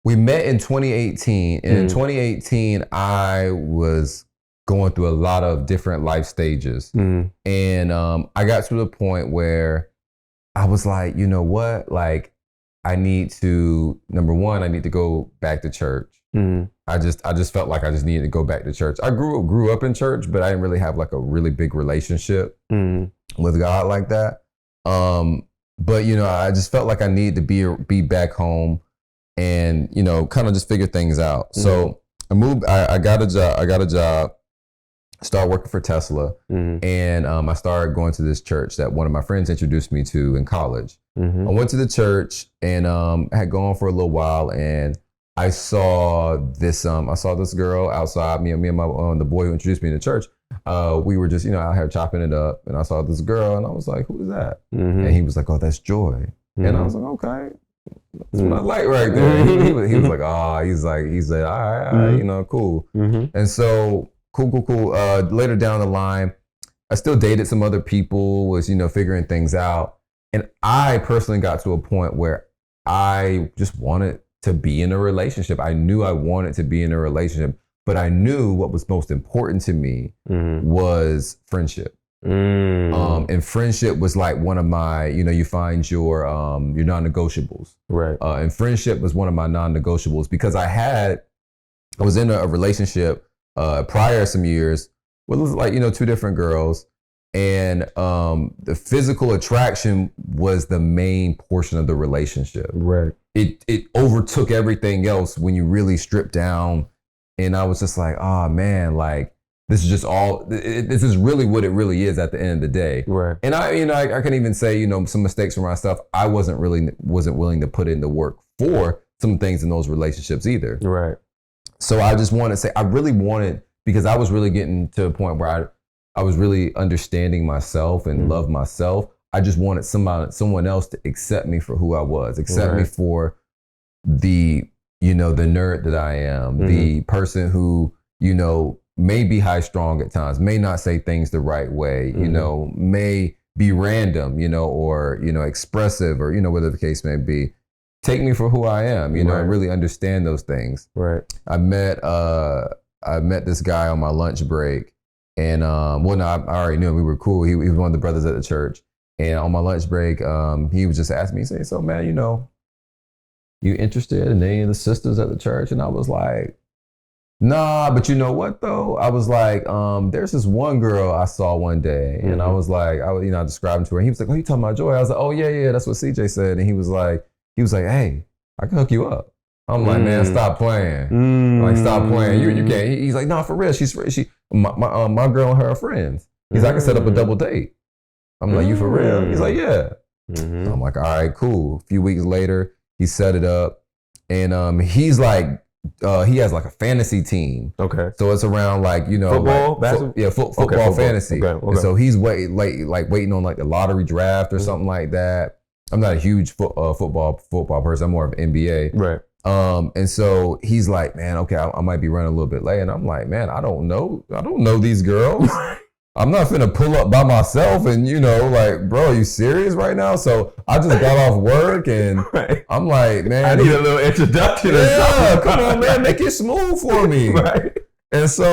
we met in 2018, and in 2018, I was going through a lot of different life stages. And I got to the point where I was like, you know what? Like, I need to, number one, I need to go back to church. I just felt like I just needed to go back to church. I grew up in church, but I didn't really have a really big relationship with God like that. But I just felt like I needed to be back home and, kind of just figure things out. So I moved, I got a job, started working for Tesla, and I started going to this church that one of my friends introduced me to in college. I went to the church and had gone for a little while, and I saw this girl outside. Me and my the boy who introduced me to church. We were just out here chopping it up, and I saw this girl, and I was like, "Who is that?" And he was like, "Oh, that's Joy." And I was like, "Okay, that's what I like right there." He was like, "Oh," he's like, "All right, cool." And so cool. Later down the line, I still dated some other people. Was figuring things out, and I personally got to a point where I just wanted to be in a relationship. I knew I wanted to be in a relationship, but I knew what was most important to me was friendship. And friendship was like one of my, you find your non-negotiables. Right. And friendship was one of my non-negotiables because I was in a relationship prior some years with 2 different girls. And the physical attraction was the main portion of the relationship. Right. It overtook everything else when you really strip down. And I was just like, oh man, this is just this is really what it really is at the end of the day. Right. And I can even say, some mistakes from my stuff, I wasn't willing to put in the work for some things in those relationships either. Right. So I just want to say, I really wanted, because I was really getting to a point where I was really understanding myself and love myself. I just wanted someone else to accept me for who I was, accept me for the nerd that I am, the person who, may be high strung at times, may not say things the right way, may be random, or, expressive or, whatever the case may be. Take me for who I am, and really understand those things. Right. I met this guy on my lunch break, and I already knew him. We were cool. He was one of the brothers at the church. And on my lunch break, he was just asking me, saying, "So man, you interested in any of the sisters at the church?" And I was like, "Nah, but you know what though?" I was like, "There's this one girl I saw one day," and I was like, I described him to her. And he was like, "Oh, you talking about Joy?" I was like, "Oh yeah, that's what CJ said." And he was like, "Hey, I can hook you up." I'm like, "Man, stop playing!" I'm like, "Stop playing! You can't." He's like, "No, for real. My girl and her are friends." He's like, "I can set up a double date." I'm like, "You for real?" He's like, "Yeah." I'm like, "All right, cool." A few weeks later, he set it up, and he's like, he has like a fantasy team. Okay. So it's around like, football, basketball? Football fantasy. Okay. And so he's waiting on like the lottery draft or something like that. I'm not a huge football person. I'm more of NBA. Right. And so he's like, "Man, okay, I might be running a little bit late." And I'm like, "Man, I don't know these girls. I'm not finna pull up by myself and, like, bro, are you serious right now?" So I just got off work and I'm like, "Man, I need a little introduction. Yeah, come on, man, make it smooth for me." Right. And so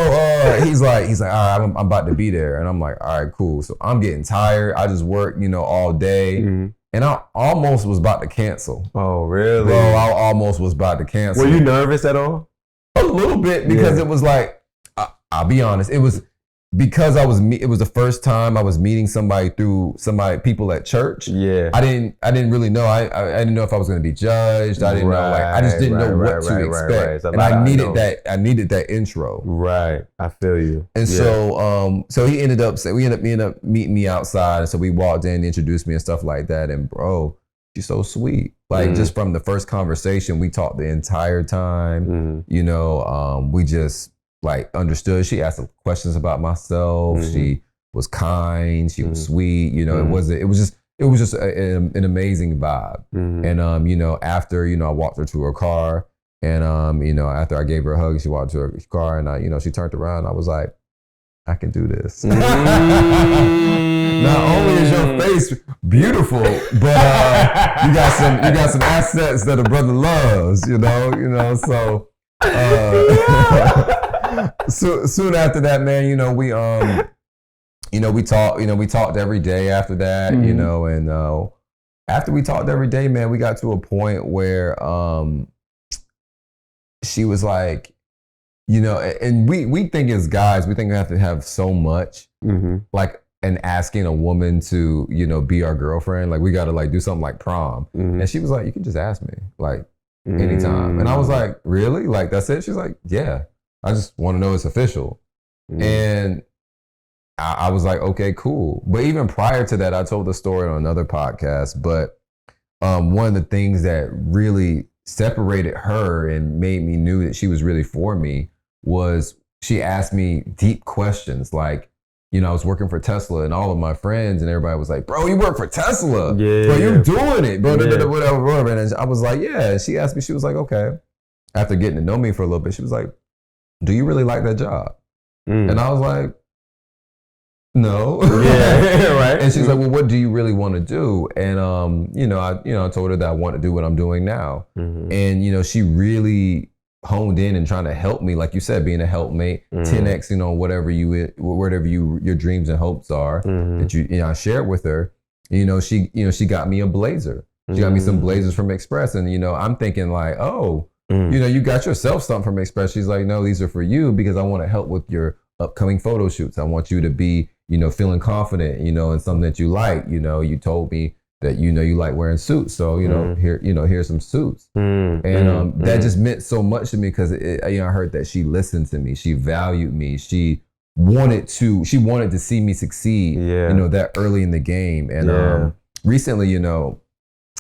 he's like, "All right, I'm about to be there." And I'm like, "All right, cool." So I'm getting tired. I just work, all day. And I almost was about to cancel. Oh, really? Bro, I almost was about to cancel. Were you nervous at all? A little bit, because it was like, I'll be honest, it was because it was the first time I was meeting somebody through people at church. Yeah. I didn't really know. I didn't know if I was going to be judged. I didn't know, I just didn't know what to expect. And I needed that intro. Right. I feel you. And so he ended up meeting me outside. And so we walked in, introduced me and stuff like that. And bro, she's so sweet. Like just from the first conversation, we talked the entire time. We just like understood. She asked questions about myself. She was kind. She was sweet. It was just an amazing vibe. And after I walked her to her car, and after I gave her a hug, she walked to her car, and she turned around. I was like, "I can do this." Not only is your face beautiful, but you got some assets that a brother loves. So. So soon after that, man, we talked every day after that, and after we talked every day, man, we got to a point where she was like, and we think as guys, we think we have to have so much, like, and asking a woman to, be our girlfriend, like we got to like do something like prom, and she was like, "You can just ask me, like, anytime," and I was like, "Really? Like that's it?" She's like, "Yeah. I just want to know it's official." And I was like, "Okay, cool." But even prior to that, I told the story on another podcast. But one of the things that really separated her and made me knew that she was really for me was she asked me deep questions. Like, I was working for Tesla, and all of my friends and everybody was like, "Bro, you work for Tesla. Yeah. Bro, you're doing it, bro." Yeah. Whatever. And I was like, "Yeah." And she asked me, she was like, "Okay." After getting to know me for a little bit, she was like, "Do you really like that job?" And I was like, "No." Yeah, right. And she's like, "Well, what do you really want to do?" And I told her that I want to do what I'm doing now. And she really honed in and trying to help me, like you said, being a helpmate, 10x, whatever your dreams and hopes are that I shared with her. She got me a blazer. She got me some blazers from Express, and I'm thinking like, "Oh, you got yourself something from Express." She's like, "No, these are for you because I want to help with your upcoming photo shoots. I want you to be, feeling confident, in something that you like. You told me that, you like wearing suits. So, here's some suits." And that just meant so much to me because I heard that she listened to me. She valued me. She wanted to see me succeed, that early in the game. And recently,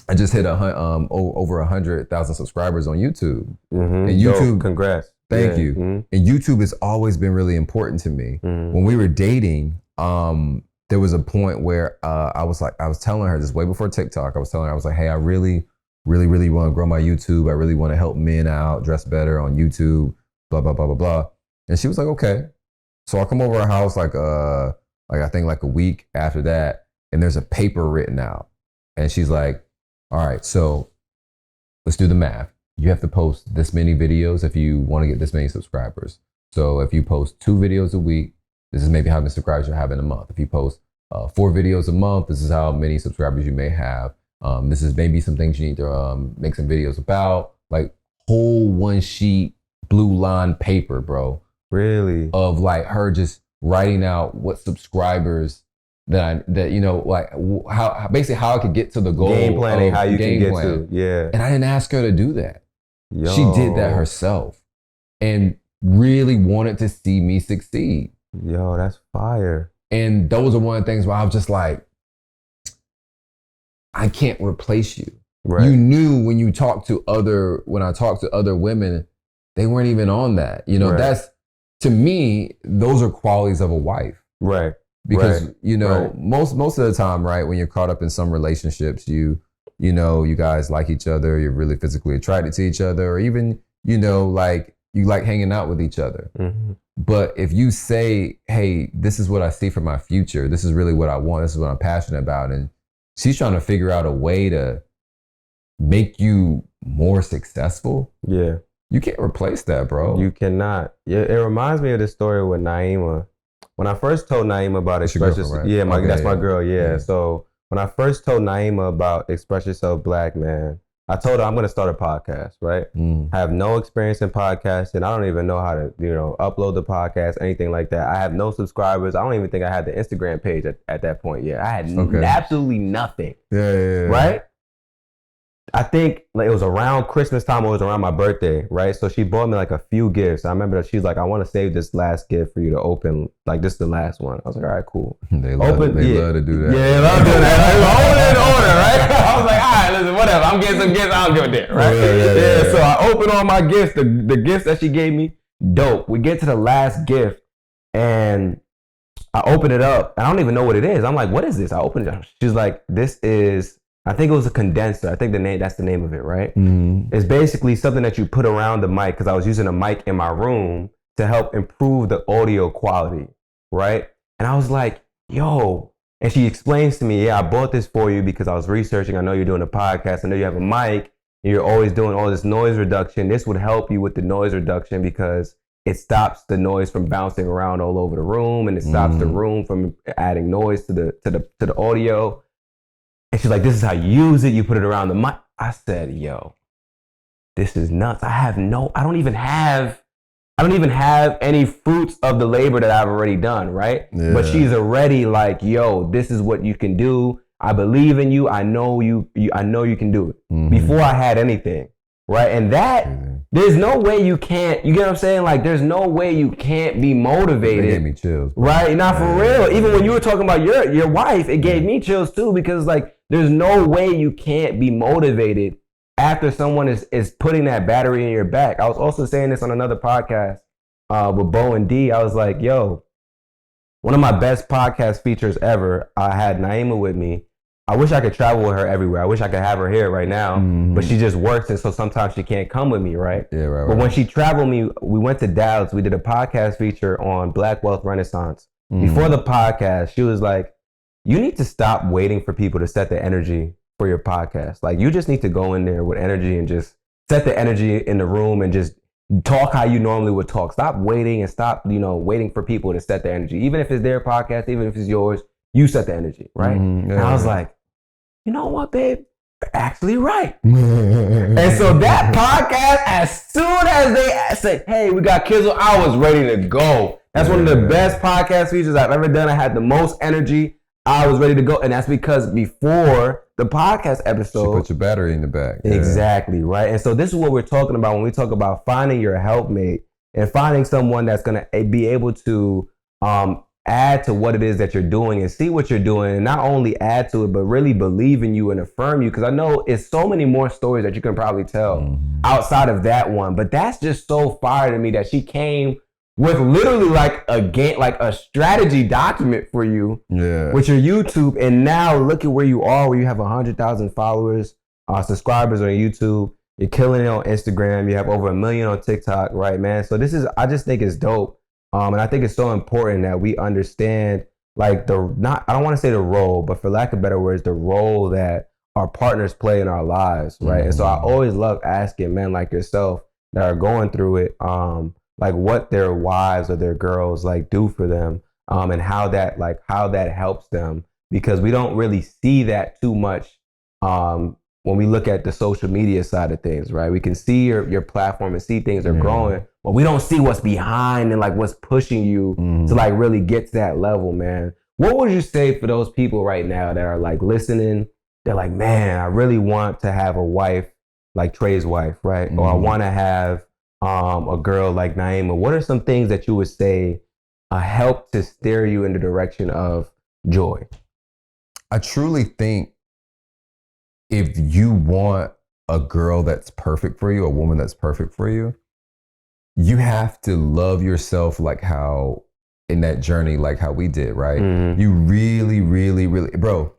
I just hit over 100,000 subscribers on YouTube. And YouTube, congrats. Thank you. And YouTube has always been really important to me. When we were dating, there was a point where I was telling her this way before TikTok. I was telling her, I was like, hey, I really want to grow my YouTube. I really want to help men out, dress better on YouTube, blah, blah, blah, blah, blah. And she was like, okay. So I come over her house like I think like a week after that, and there's a paper written out. And she's like, all right, so let's do the math. You have to post this many videos if you want to get this many subscribers. So if you post 2 videos a week, this is maybe how many subscribers you have in a month. If you post 4 videos a month, this is how many subscribers you may have. This is maybe some things you need to make some videos about. Like whole 1 sheet blue line paper, bro. Really? Of like her just writing out what subscribers that you know, like how basically how I could get to the goal. Game planning, how you can get to. Yeah. And I didn't ask her to do that. Yo. She did that herself and really wanted to see me succeed. Yo, that's fire. And those are one of the things where I was just like, I can't replace you. Right. You knew when I talked to other women, they weren't even on that. You know, right. That's, to me, those are qualities of a wife. Right. Because, right. you know, right. most of the time, right, when you're caught up in some relationships, you know, you guys like each other, you're really physically attracted to each other, or even, you know, like you like hanging out with each other. Mm-hmm. But if you say, hey, this is what I see for my future, this is really what I want, this is what I'm passionate about, and she's trying to figure out a way to make you more successful. Yeah. You can't replace that, bro. You cannot. It reminds me of the story with Naima. When I first told Naima about Express Yourself, right? Yeah, that's my girl, yeah. So when I first told Naima about Express Yourself Black Man, I told her I'm going to start a podcast, right? I have no experience in podcasting. I don't even know how to, you know, upload the podcast, anything like that. I have no subscribers. I don't even think I had the Instagram page at that point yet. I had absolutely nothing. Yeah. Right? I think like it was around Christmas time, or it was around my birthday, right? So she bought me like a few gifts. I remember that she's like, I want to save this last gift for you to open. Like, this is the last one. I was like, all right, cool. They love to do that. Yeah, they love doing that. Open in order, right? I was like, all right, listen, whatever. I'm getting some gifts. I don't give a damn, right? Yeah. So I opened all my gifts, the gifts that she gave me. Dope. We get to the last gift, and I open it up. I don't even know what it is. I'm like, what is this? I opened it up. She's like, this is, I think it was a condenser. I think that's the name of it, right? Mm-hmm. It's basically something that you put around the mic, because I was using a mic in my room to help improve the audio quality, right? And I was like, yo. And she explains to me, yeah, I bought this for you because I was researching. I know you're doing a podcast. I know you have a mic. And you're always doing all this noise reduction. This would help you with the noise reduction because it stops the noise from bouncing around all over the room, and it stops the room from adding noise to the audio. And she's like, this is how you use it. You put it around the mic. I said, yo, this is nuts. I don't even have any fruits of the labor that I've already done, right? Yeah. But she's already like, yo, this is what you can do. I believe in you. I know you can do it. Before I had anything, right? And that, there's no way you can't, you get what I'm saying? Like, there's no way you can't be motivated. It gave me chills. Bro. Right? Not for real. Even when you were talking about your wife, it gave me chills too, because like, there's no way you can't be motivated after someone is putting that battery in your back. I was also saying this on another podcast with Bo and D. I was like, yo, one of my best podcast features ever, I had Naima with me. I wish I could travel with her everywhere. I wish I could have her here right now, but she just works, and so sometimes she can't come with me, right? Yeah, right. But when she traveled me, we went to Dallas. We did a podcast feature on Black Wealth Renaissance. Before the podcast, she was like, you need to stop waiting for people to set the energy for your podcast. Like, you just need to go in there with energy and just set the energy in the room and just talk how you normally would talk. Stop waiting and stop, waiting for people to set the energy. Even if it's their podcast, even if it's yours, you set the energy, right? And I was like, you know what, babe? You're actually right. And so that podcast, as soon as they said, hey, we got Kizzle, I was ready to go. That's one of the best podcast features I've ever done. I had the most energy. I was ready to go. And that's because before the podcast episode, she put your battery in the back. Exactly, right? And so this is what we're talking about when we talk about finding your helpmate and finding someone that's going to be able to add to what it is that you're doing and see what you're doing, and not only add to it, but really believe in you and affirm you. Because I know it's so many more stories that you can probably tell outside of that one. But that's just so fire to me that she came with literally like a game, like a strategy document for you with your YouTube. And now look at where you are, where you have 100,000 followers, subscribers on YouTube. You're killing it on Instagram. You have over 1 million on TikTok, right, man? So I just think it's dope. And I think it's so important that we understand like I don't want to say the role, but for lack of better words, the role that our partners play in our lives, right? And so I always love asking men like yourself that are going through it, like what their wives or their girls like do for them, and how that helps them, because we don't really see that too much when we look at the social media side of things, right? We can see your platform and see things are growing, but we don't see what's behind and like what's pushing you to like really get to that level, man. What would you say for those people right now that are like listening? They're like, man, I really want to have a wife like Trey's wife, right? Or I want to have a girl like Naima. What are some things that you would say help to steer you in the direction of joy? I truly think if you want a girl that's perfect for you, a woman that's perfect for you, you have to love yourself like how in that journey, like how we did, right? You really, really, really, bro,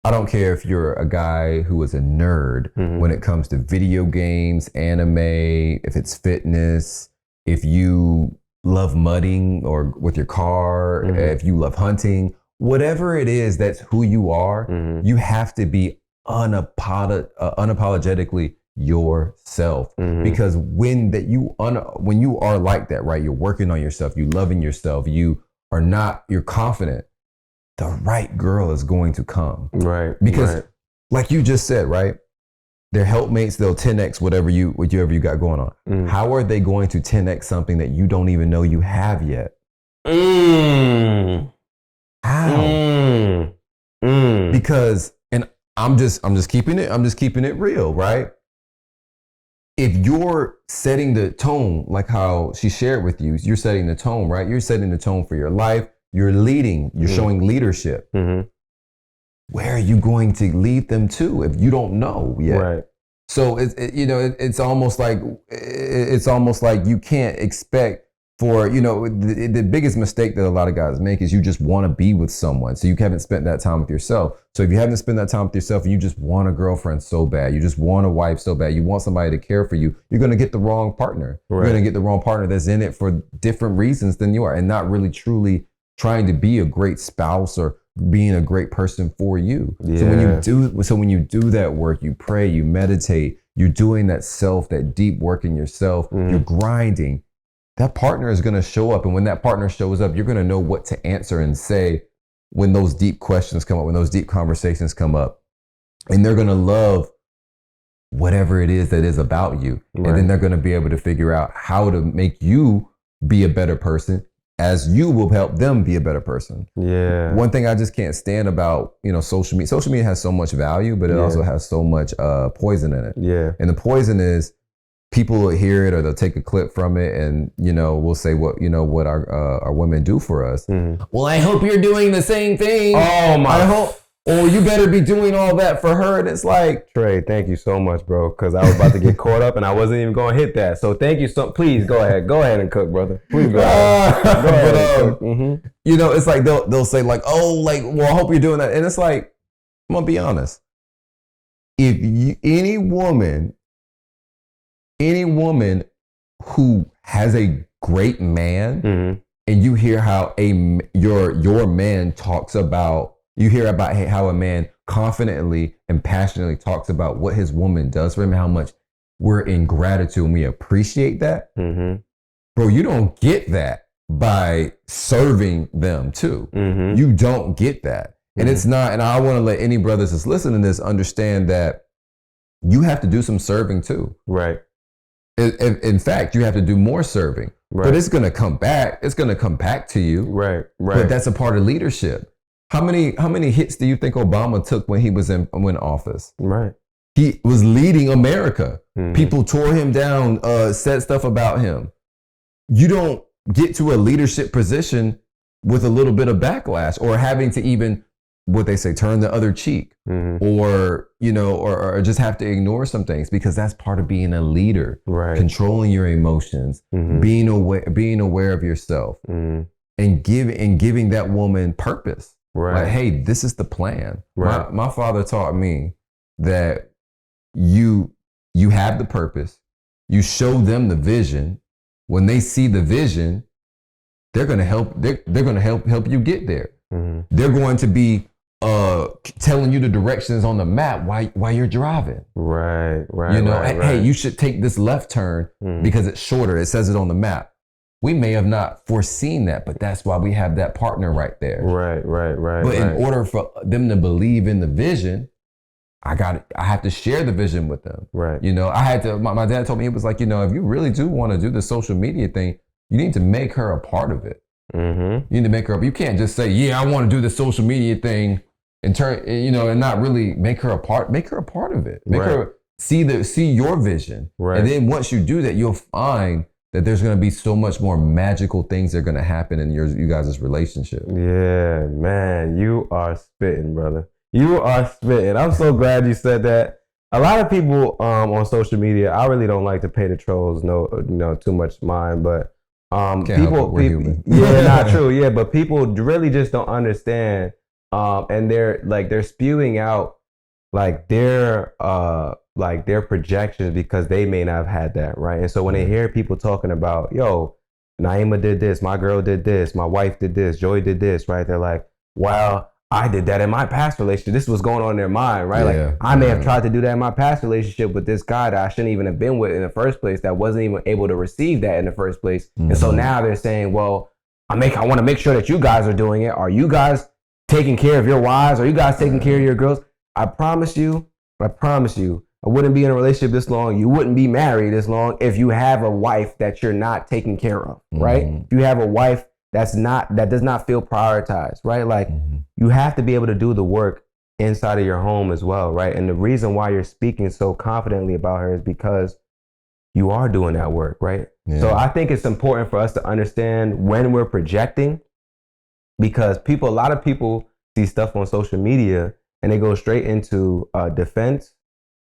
I don't care if you're a guy who is a nerd when it comes to video games, anime, if it's fitness, if you love mudding or with your car, if you love hunting, whatever it is, that's who you are. You have to be unapologetically yourself, because when you are like that, right, you're working on yourself, you loving yourself, you're confident, the right girl is going to come, right? Because like you just said, right, they're helpmates, they'll 10x whatever you got going on. How are they going to 10x something that you don't even know you have yet? How? Because, and I'm just keeping it real, right? If you're setting the tone, like how she shared with you, you're setting the tone, right? You're setting the tone for your life. You're leading. You're showing leadership. Where are you going to lead them to if you don't know yet? Right. So it's almost like you can't expect for, the biggest mistake that a lot of guys make is you just want to be with someone. So you haven't spent that time with yourself. So if you haven't spent that time with yourself and you just want a girlfriend so bad, you just want a wife so bad, you want somebody to care for you, you're going to get the wrong partner. Right. You're going to get the wrong partner that's in it for different reasons than you are, and not really truly trying to be a great spouse or being a great person for you. Yeah. So when you do that work, you pray, you meditate, you're doing that deep work in yourself, you're grinding, that partner is going to show up. And when that partner shows up, you're going to know what to answer and say when those deep questions come up, when those deep conversations come up. And they're going to love whatever it is that is about you. Right. And then they're going to be able to figure out how to make you be a better person, as you will help them be a better person. Yeah. One thing I just can't stand about, social media. Social media has so much value, but it also has so much poison in it. Yeah. And the poison is people will hear it or they'll take a clip from it and, we'll say what our women do for us. Well, I hope you're doing the same thing. Oh my. I hope. Or you better be doing all that for her. And it's like, Trey, thank you so much, bro. Because I was about to get caught up and I wasn't even going to hit that. So thank you. Please go ahead and cook, brother. Please go ahead. And cook. It's like they'll say like, oh, like, well, I hope you're doing that. And it's like, I'm going to be honest. If any woman who has a great man and you hear how your man talks about, you hear about how a man confidently and passionately talks about what his woman does for him, how much we're in gratitude and we appreciate that. Bro, you don't get that by serving them too. You don't get that. And it's not, and I want to let any brothers that's listening to this understand that you have to do some serving too. Right. In fact, you have to do more serving. Right. But it's going to come back. It's going to come back to you. Right. But that's a part of leadership. How many hits do you think Obama took when he was in office? Right. He was leading America. People tore him down, said stuff about him. You don't get to a leadership position with a little bit of backlash or having to even what they say, turn the other cheek, or or just have to ignore some things, because that's part of being a leader. Right. Controlling your emotions, being aware of yourself, and giving that woman purpose. Right. Like, hey, this is the plan. Right. My father taught me that you have the purpose. You show them the vision. When they see the vision, they're gonna help. They're gonna help you get there. They're going to be telling you the directions on the map while you're driving. Right. Hey, you should take this left turn because it's shorter. It says it on the map. We may have not foreseen that, but that's why we have that partner right there. Right. But in order for them to believe in the vision, I have to share the vision with them. Right. I had to. My dad told me, it was like, if you really do want to do the social media thing, you need to make her a part of it. You need to make her. You can't just say, yeah, I want to do the social media thing and turn, and not really make her a part. Make her a part of it. Make her see your vision. Right. And then once you do that, you'll find that there's going to be so much more magical things that are going to happen in you guys' relationship. Yeah, man, you are spitting, brother. You are spitting. I'm so glad you said that. A lot of people on social media, I really don't like to pay the trolls too much mind, but people, yeah, not true, yeah, but people really just don't understand, and they're spewing out their projections because they may not have had that, right? And so when they hear people talking about, yo, Naima did this, my girl did this, my wife did this, Joey did this, right? They're like, well, I did that in my past relationship. This is what's going on in their mind, right? Yeah, like, I may have tried to do that in my past relationship with this guy that I shouldn't even have been with in the first place, that wasn't even able to receive that in the first place. And so now they're saying, well, I want to make sure that you guys are doing it. Are you guys taking care of your wives? Are you guys taking care of your girls? I promise you, I wouldn't be in a relationship this long. You wouldn't be married this long if you have a wife that you're not taking care of, right? If you have a wife that does not feel prioritized, right? Like, you have to be able to do the work inside of your home as well, right? And the reason why you're speaking so confidently about her is because you are doing that work, right? Yeah. So I think it's important for us to understand when we're projecting, because a lot of people see stuff on social media and they go straight into defense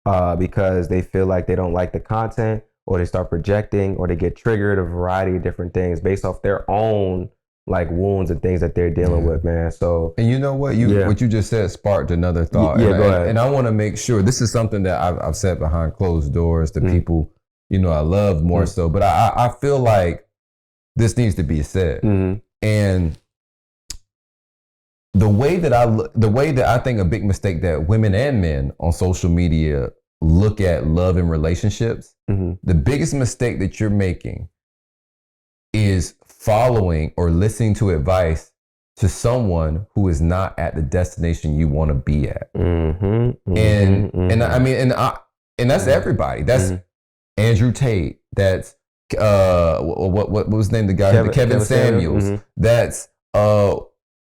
because they feel like they don't like the content, or they start projecting, or they get triggered a variety of different things based off their own wounds and things that they're dealing with, man. So, and you know what, what you just said sparked another thought. Go ahead. And I want to make sure, this is something that I've said behind closed doors to people, I love more so, but I feel like this needs to be said. And the way that I think a big mistake that women and men on social media look at love and relationships, the biggest mistake that you're making is following or listening to advice to someone who is not at the destination you want to be at. And that's everybody. That's Andrew Tate. That's what was his name? The guy, Kevin Samuels. That's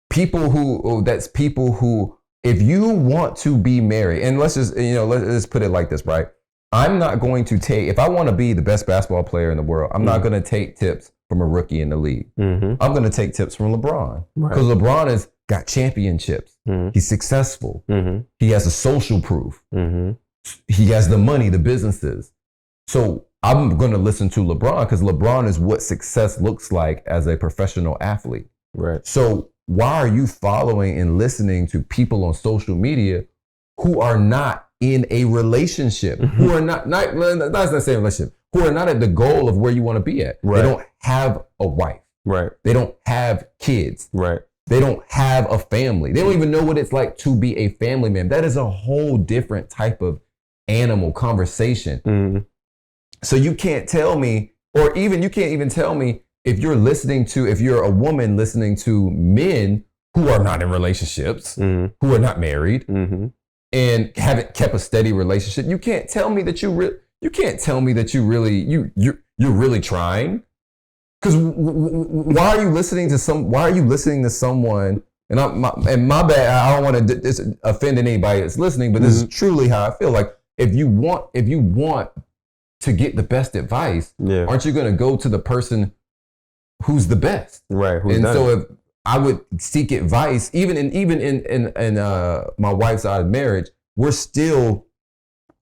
people who, if you want to be married, and let's just put it like this, right? I'm not going to if I want to be the best basketball player in the world, I'm not going to take tips from a rookie in the league. I'm going to take tips from LeBron, because LeBron has got championships. He's successful. He has a social proof. He has the money, the businesses. So I'm going to listen to LeBron, because LeBron is what success looks like as a professional athlete. Right. So why are you following and listening to people on social media who are not in a relationship, who are not the same relationship, who are not at the goal of where you want to be at? Right. They don't have a wife. Right. They don't have kids. Right. They don't have a family. They don't even know what it's like to be a family man. That is a whole different type of animal conversation. So you can't tell me, or even you can't even tell me, if you're a woman listening to men who are not in relationships, who are not married, and haven't kept a steady relationship, you can't tell me that you're really trying. Because why are you listening to someone? And my bad, I don't want to offend anybody that's listening, but this is truly how I feel. Like, if you want to get the best advice, aren't you going to go to the person who's the best? Right. And so if I would seek advice, even in my wife's side of marriage,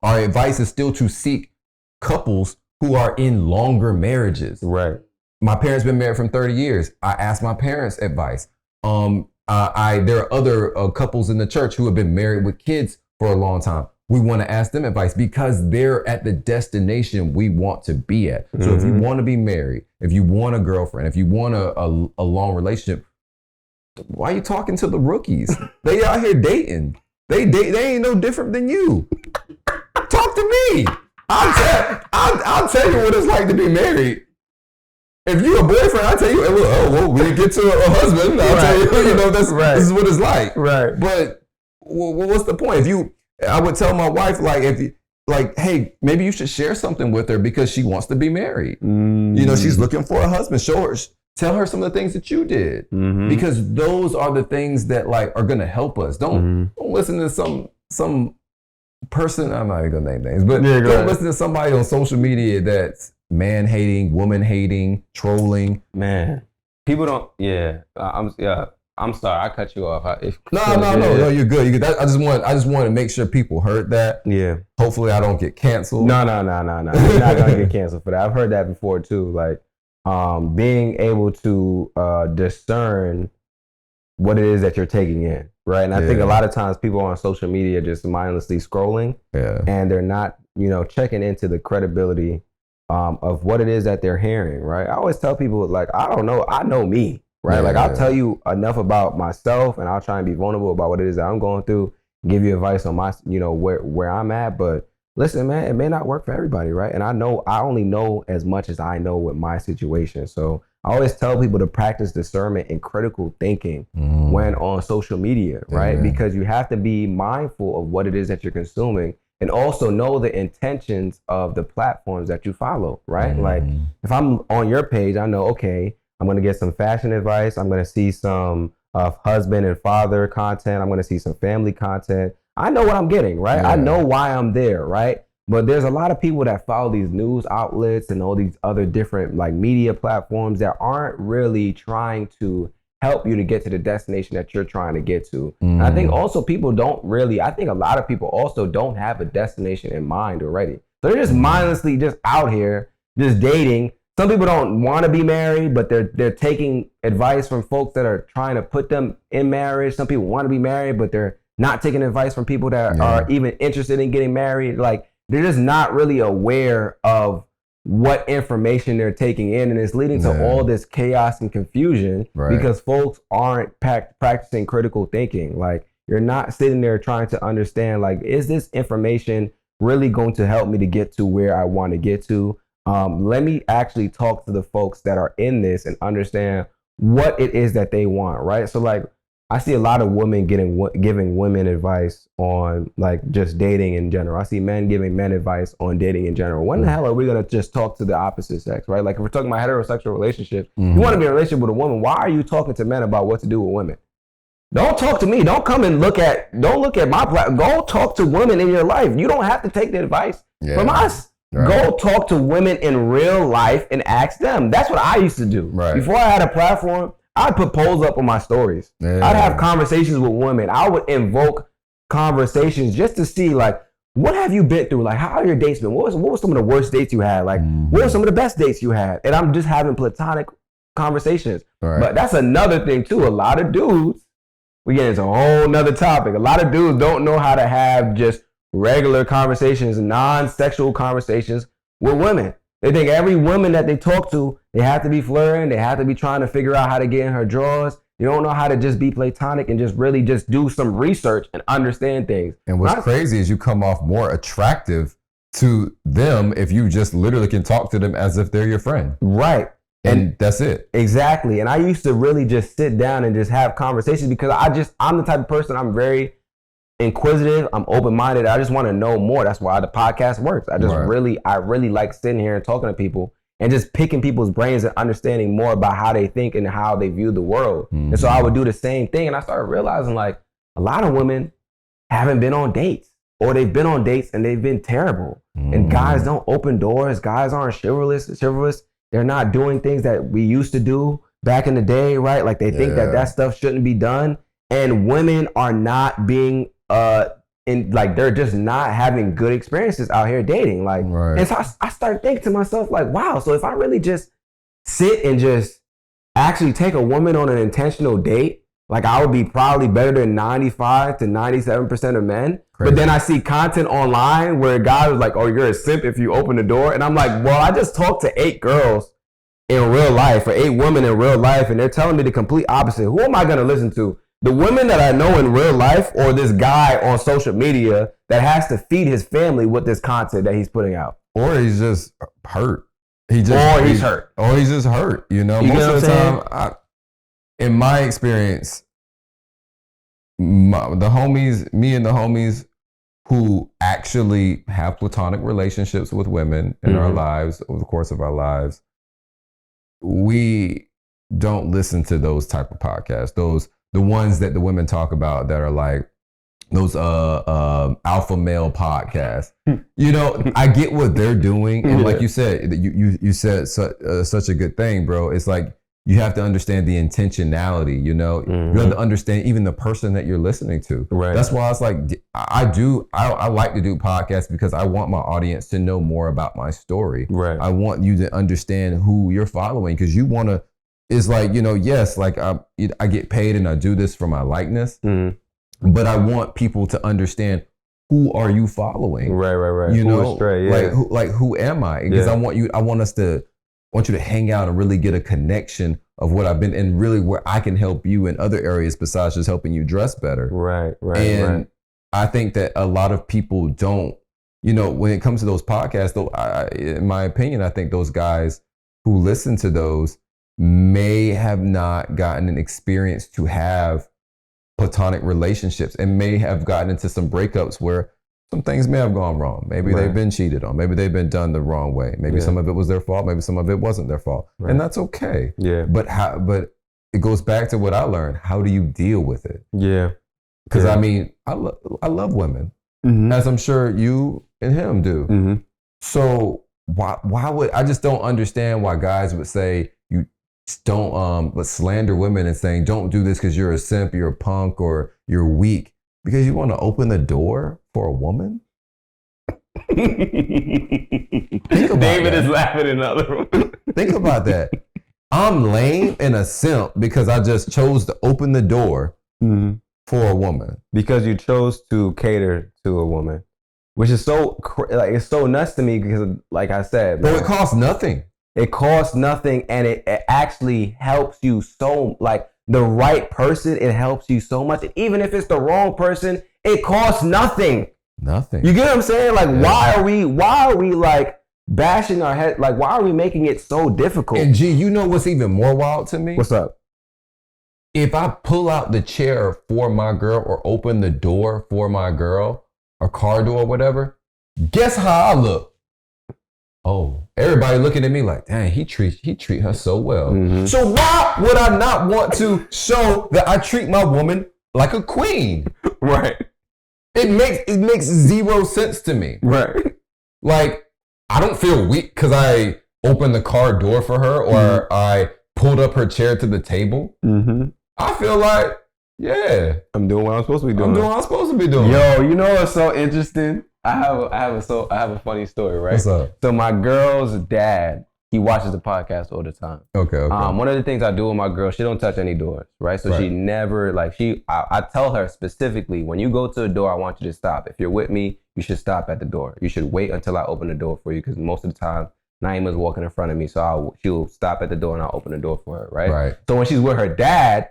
our advice is still to seek couples who are in longer marriages. Right. My parents been married for 30 years. I asked my parents advice. There are other couples in the church who have been married with kids for a long time. We want to ask them advice because they're at the destination we want to be at. So if you want to be married, if you want a girlfriend, if you want a long relationship, why are you talking to the rookies? They out here dating. They ain't no different than you. Talk to me. I'll tell you what it's like to be married. If you're a boyfriend, I'll tell you, when you get to a husband, I'll tell you, this is what it's like. Right. But what's the point? I would tell my wife, hey, maybe you should share something with her because she wants to be married. She's looking for a husband. Tell her some of the things that you did, because those are the things that are going to help us. Don't listen to some person. I'm not even gonna name names, but don't listen to somebody on social media that's man hating, woman hating, trolling. Man, people don't. Yeah, I'm sorry, I cut you off. No, you're good. You're good. I just want to make sure people heard that. Yeah. Hopefully, I don't get canceled. No. You're not gonna get canceled for that. I've heard that before too. Being able to discern what it is that you're taking in, right? And I think a lot of times people on social media just mindlessly scrolling, and they're not, checking into the credibility of what it is that they're hearing, right? I always tell people, I don't know, I know me, right? I'll tell you enough about myself, and I'll try and be vulnerable about what it is that I'm going through, give you advice on my, where I'm at, but listen, man, it may not work for everybody, right? And I only know as much as I know with my situation, so I always tell people to practice discernment and critical thinking when on social media, right? Because you have to be mindful of what it is that you're consuming and also know the intentions of the platforms that you follow, right? If I'm on your page, I know, okay, I'm going to get some fashion advice. I'm going to see some husband and father content. I'm going to see some family content. I know what I'm getting, right? I know why I'm there, right? But there's a lot of people that follow these news outlets and all these other different media platforms that aren't really trying to help you to get to the destination that you're trying to get to. And I think also I think a lot of people also don't have a destination in mind already. So they're just mindlessly just out here, just dating. Some people don't want to be married, but they're taking advice from folks that are trying to put them in marriage. Some people want to be married, but they're not taking advice from people that are even interested in getting married. They're just not really aware of what information they're taking in, and it's leading to all this chaos and confusion because folks aren't practicing critical thinking. You're not sitting there trying to understand, is this information really going to help me to get to where I want to get to? Let me actually talk to the folks that are in this and understand what it is that they want, right? So I see a lot of women giving women advice on just dating in general. I see men giving men advice on dating in general. When the hell are we going to just talk to the opposite sex, right? If we're talking about heterosexual relationships, you want to be in a relationship with a woman, why are you talking to men about what to do with women? Don't talk to me. Don't come and don't look at my platform. Go talk to women in your life. You don't have to take the advice from us. Right. Go talk to women in real life and ask them. That's what I used to do. Right. Before I had a platform, I'd put polls up on my stories. I'd have conversations with women. I would invoke conversations just to see what have you been through? How are your dates been? What was some of the worst dates you had? What are some of the best dates you had? And I'm just having platonic conversations. Right. But that's another thing too. A lot of dudes, we get into a whole nother topic. A lot of dudes don't know how to have just regular conversations, non-sexual conversations with women. They think every woman that they talk to, they have to be flirting. They have to be trying to figure out how to get in her drawers. They don't know how to just be platonic and just really just do some research and understand things. And what's crazy is you come off more attractive to them if you just literally can talk to them as if they're your friend. Right. And that's it. Exactly. And I used to really just sit down and just have conversations because I'm the type of person, I'm very inquisitive, I'm open-minded. I just want to know more. That's why the podcast works. I really like sitting here and talking to people and just picking people's brains and understanding more about how they think and how they view the world. And so I would do the same thing. And I started realizing a lot of women haven't been on dates, or they've been on dates and they've been terrible. And guys don't open doors. Guys aren't chivalrous. They're not doing things that we used to do. back in the day, right? Like they think that stuff shouldn't be done, and women are not being they're just not having good experiences out here dating. Like, and so I started thinking to myself, like, wow, so if I really just sit and just actually take a woman on an intentional date, like I would be probably better than 95 to 97% of men. Crazy. But then I see content online where a guy was like, oh, you're a simp if you open the door. And I'm like, well, I just talked to 8 girls in real life or 8 women in real life, and they're telling me the complete opposite. Who am I going to listen to? The women that I know in real life, or this guy on social media that has to feed his family with this content that he's putting out? Or he's just hurt. He's hurt. Or he's just hurt, you know? Most of the time, in my experience, me and the homies who actually have platonic relationships with women in our lives, over the course of our lives, we don't listen to those type of podcasts. The ones that the women talk about that are like those alpha male podcasts. You know, I get what they're doing, and like you said, you said such a good thing, bro. It's like you have to understand the intentionality. You know, you have to understand even the person that you're listening to. Right. That's why it's like I like to do podcasts because I want my audience to know more about my story. Right. I want you to understand who you're following, because you want to. It's like, you know, yes, like I get paid and I do this for my likeness, but I want people to understand, who are you following? Right. You know, like who am I? Because I want you to hang out and really get a connection of what I've been, and really where I can help you in other areas besides just helping you dress better. Right. I think that a lot of people don't, you know, when it comes to those podcasts, though, in my opinion, I think those guys who listen to those may have not gotten an experience to have platonic relationships, and may have gotten into some breakups where some things may have gone wrong. Maybe they've been cheated on. Maybe they've been done the wrong way. Maybe some of it was their fault. Maybe some of it wasn't their fault. And that's okay. Yeah. But it goes back to what I learned. How do you deal with it? Yeah. Because I mean, I love women, as I'm sure you and him do. So why would I just don't understand why guys would say you don't but slander women and saying don't do this because you're a simp, you're a punk, or you're weak, because you want to open the door for a woman. David is laughing in the other room. Think about that. I'm lame and a simp because I just chose to open the door for a woman. Because you chose to cater to a woman, which is so it's so nuts to me, because like I said, but it costs nothing. It costs nothing, and it actually helps you so, like, the right person, it helps you so much. Even if it's the wrong person, it costs nothing. Nothing. You get what I'm saying? Like, why are we like bashing our head? Like, why are we making it so difficult? And G, you know what's even more wild to me? What's up? If I pull out the chair for my girl or open the door for my girl, or car door or whatever, guess how I look? Oh, everybody looking at me like, dang, he treat her so well. So why would I not want to show that I treat my woman like a queen? Right. It makes zero sense to me. Right. Like, I don't feel weak because I opened the car door for her, or I pulled up her chair to the table. I feel like, yeah, I'm doing what I'm supposed to be doing. Yo, you know what's so interesting? I have a funny story, right? What's up? So my girl's dad, he watches the podcast all the time. Okay. One of the things I do with my girl, she don't touch any doors, right? So she never, I tell her specifically, when you go to a door, I want you to stop. If you're with me, you should stop at the door. You should wait until I open the door for you, because most of the time, Naima's walking in front of me, so she'll stop at the door and I'll open the door for her, right? So when she's with her dad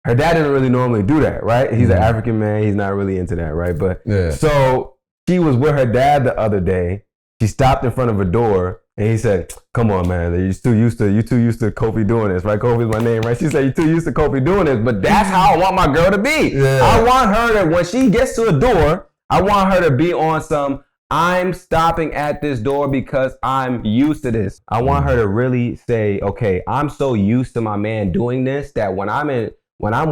doesn't really normally do that, right? He's an African man. He's not really into that, right? But so she was with her dad the other day. She stopped in front of a door, and he said, "Come on, man, you too used to Kofi doing this, right? Kofi's my name, right?" She said, "You too used to Kofi doing this," but that's how I want my girl to be. I want her to, when she gets to a door, I want her to be on some, I'm stopping at this door because I'm used to this. I want her to really say, okay, I'm so used to my man doing this that when I'm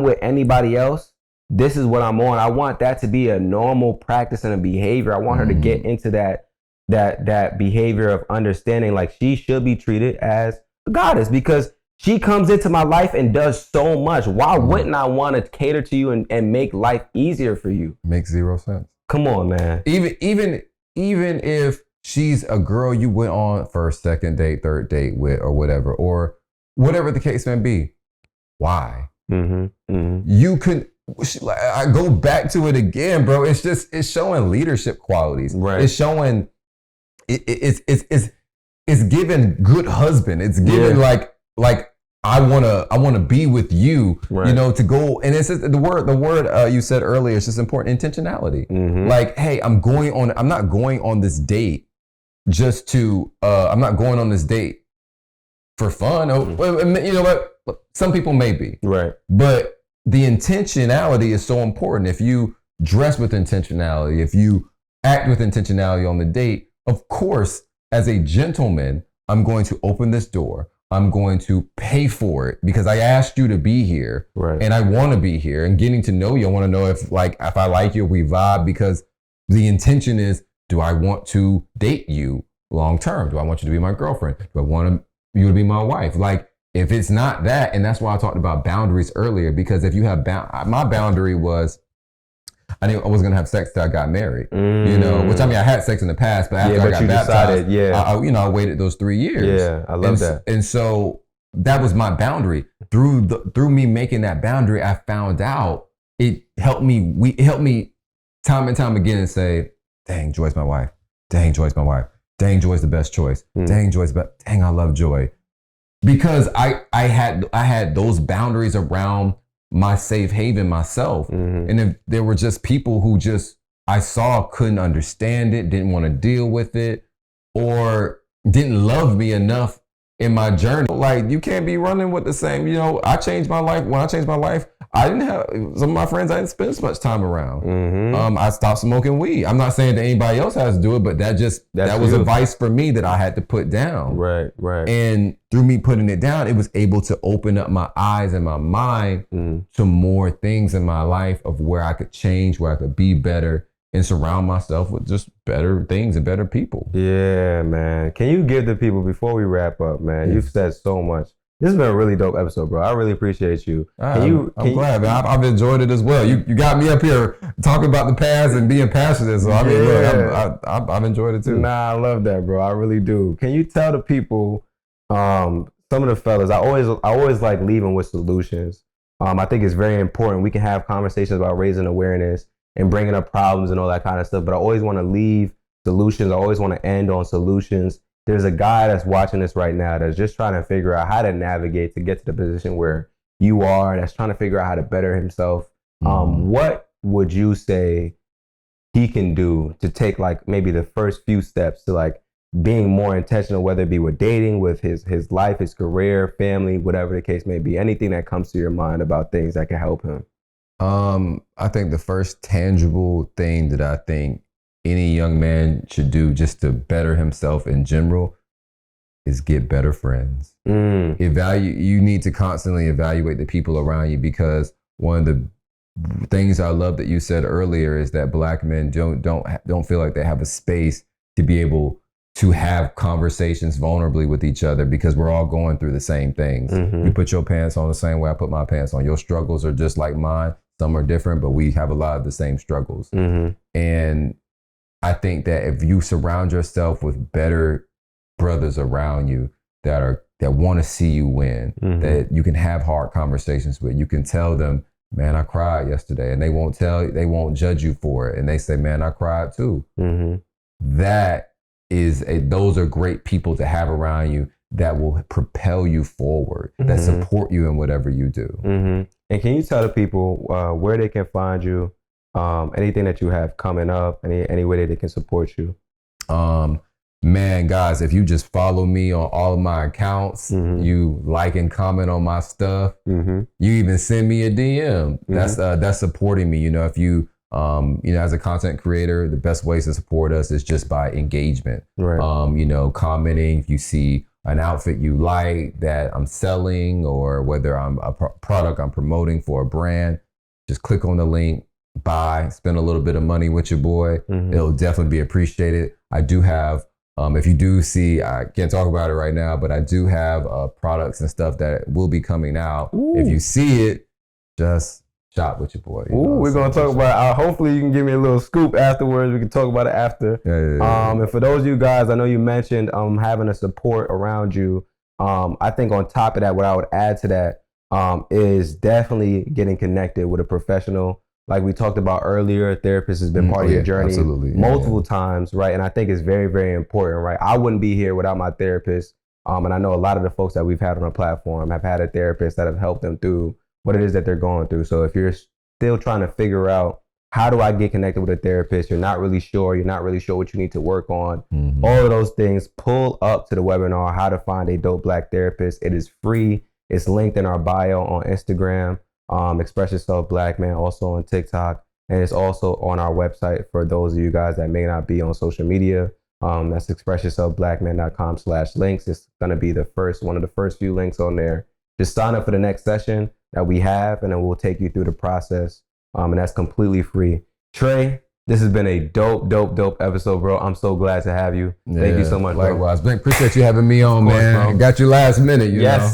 with anybody else, this is what I'm on. I want that to be a normal practice and a behavior. I want her to get into that behavior of understanding, like, she should be treated as a goddess, because She comes into my life and does so much. Why wouldn't I want to cater to you and make life easier for you? Makes zero sense. Come on, man. Even if she's a girl you went on first, second date, third date with, or whatever the case may be, why? You could. I go back to it again, bro. It's showing leadership qualities. Right. It's showing. It's giving good husband. It's giving like I wanna be with you. Right. You know, to go, and it's just, the word you said earlier is just important. Intentionality. Like, hey, I'm not going on this date just to. I'm not going on this date for fun. You know what? Some people may be. Right. But the intentionality is so important. If you dress with intentionality, if you act with intentionality on the date, of course, as a gentleman, I'm going to open this door. I'm going to pay for it because I asked you to be here, right, and I want to be here. And getting to know you, I want to know if I like you, if we vibe, because the intention is, do I want to date you long term? Do I want you to be my girlfriend? Do I want you to be my wife? Like, if it's not that, and that's why I talked about boundaries earlier, because if you have my boundary was, I knew I was gonna have sex till I got married. You know, which I mean, I had sex in the past, but after I got baptized, I waited those 3 years. Yeah, I love that. And so that was my boundary. Through me making that boundary, I found out it helped me time and time again and say, dang, Joy's my wife. Dang, Joy's my wife. Dang, Joy's the best choice. Dang, dang, I love Joy. Because I had those boundaries around my safe haven myself. And if there were just people who I saw couldn't understand it, didn't want to deal with it, or didn't love me enough in my journey. Like, you can't be running with the same, you know, I changed my life. When I changed my life, I didn't have, some of my friends I didn't spend as much time around. I stopped smoking weed. I'm not saying that anybody else has to do it, but that was advice for me that I had to put down. Right. And through me putting it down, it was able to open up my eyes and my mind to more things in my life of where I could change, where I could be better, and surround myself with just better things and better people. Yeah, man. Can you give the people, before we wrap up, man, you've said so much. This has been a really dope episode, bro. I really appreciate you. I'm glad, man. I've enjoyed it as well. You got me up here talking about the past and being passionate. So I mean, look, I've enjoyed it too. Nah, I love that, bro. I really do. Can you tell the people, some of the fellas, I always like leaving with solutions. I think it's very important. We can have conversations about raising awareness and bringing up problems and all that kind of stuff, but I always want to leave solutions. I always want to end on solutions. There's a guy that's watching this right now that's just trying to figure out how to navigate to get to the position where you are, that's trying to figure out how to better himself. What would you say he can do to take like maybe the first few steps to like being more intentional, whether it be with dating, with his life, his career, family, whatever the case may be, anything that comes to your mind about things that can help him? I think the first tangible thing that I think any young man should do just to better himself in general is get better friends. You need to constantly evaluate the people around you, because one of the things I love that you said earlier is that Black men don't feel like they have a space to be able to have conversations vulnerably with each other, because we're all going through the same things. You put your pants on the same way I put my pants on. Your struggles are just like mine. Some are different, but we have a lot of the same struggles. And I think that if you surround yourself with better brothers around you that want to see you win, that you can have hard conversations with, you can tell them, man, I cried yesterday, and they won't judge you for it. And they say, man, I cried too. Those are great people to have around you that will propel you forward, that support you in whatever you do. And can you tell the people where they can find you, anything that you have coming up, any way that they can support you? Man, guys, if you just follow me on all of my accounts, you like and comment on my stuff, you even send me a DM. That's supporting me. You know, if you as a content creator, the best ways to support us is just by engagement. Right. Commenting. If you see an outfit you like that I'm selling, or whether I'm a product I'm promoting for a brand, just click on the link, buy, spend a little bit of money with your boy. It'll definitely be appreciated. I do have If you do see, I can't talk about it right now, but I do have products and stuff that will be coming out. Ooh. If you see it, just shop with your boy. We're going to talk about it. Hopefully you can give me a little scoop afterwards. We can talk about it after. Yeah. And for those of you guys, I know you mentioned having a support around you. I think on top of that, what I would add to that is definitely getting connected with a professional. Like we talked about earlier, a therapist has been part of your journey multiple times, right? And I think it's very, very important, right? I wouldn't be here without my therapist. And I know a lot of the folks that we've had on the platform have had a therapist that have helped them through what it is that they're going through. So if you're still trying to figure out, how do I get connected with a therapist? You're not really sure what you need to work on. All of those things, pull up to the webinar, How to Find a Dope Black Therapist. It is free. It's linked in our bio on Instagram. Express Yourself Black Man, also on TikTok, and it's also on our website for those of you guys that may not be on social media. That's expressyourselfblackman.com/links. It's gonna be one of the first few links on there. Just sign up for the next session that we have, and then we'll take you through the process. And that's completely free. Trey, this has been a dope episode, bro. I'm so glad to have you. Thank you so much, bro. Likewise. Appreciate you having me on, man. Bro. Got you last minute, you know. Yes,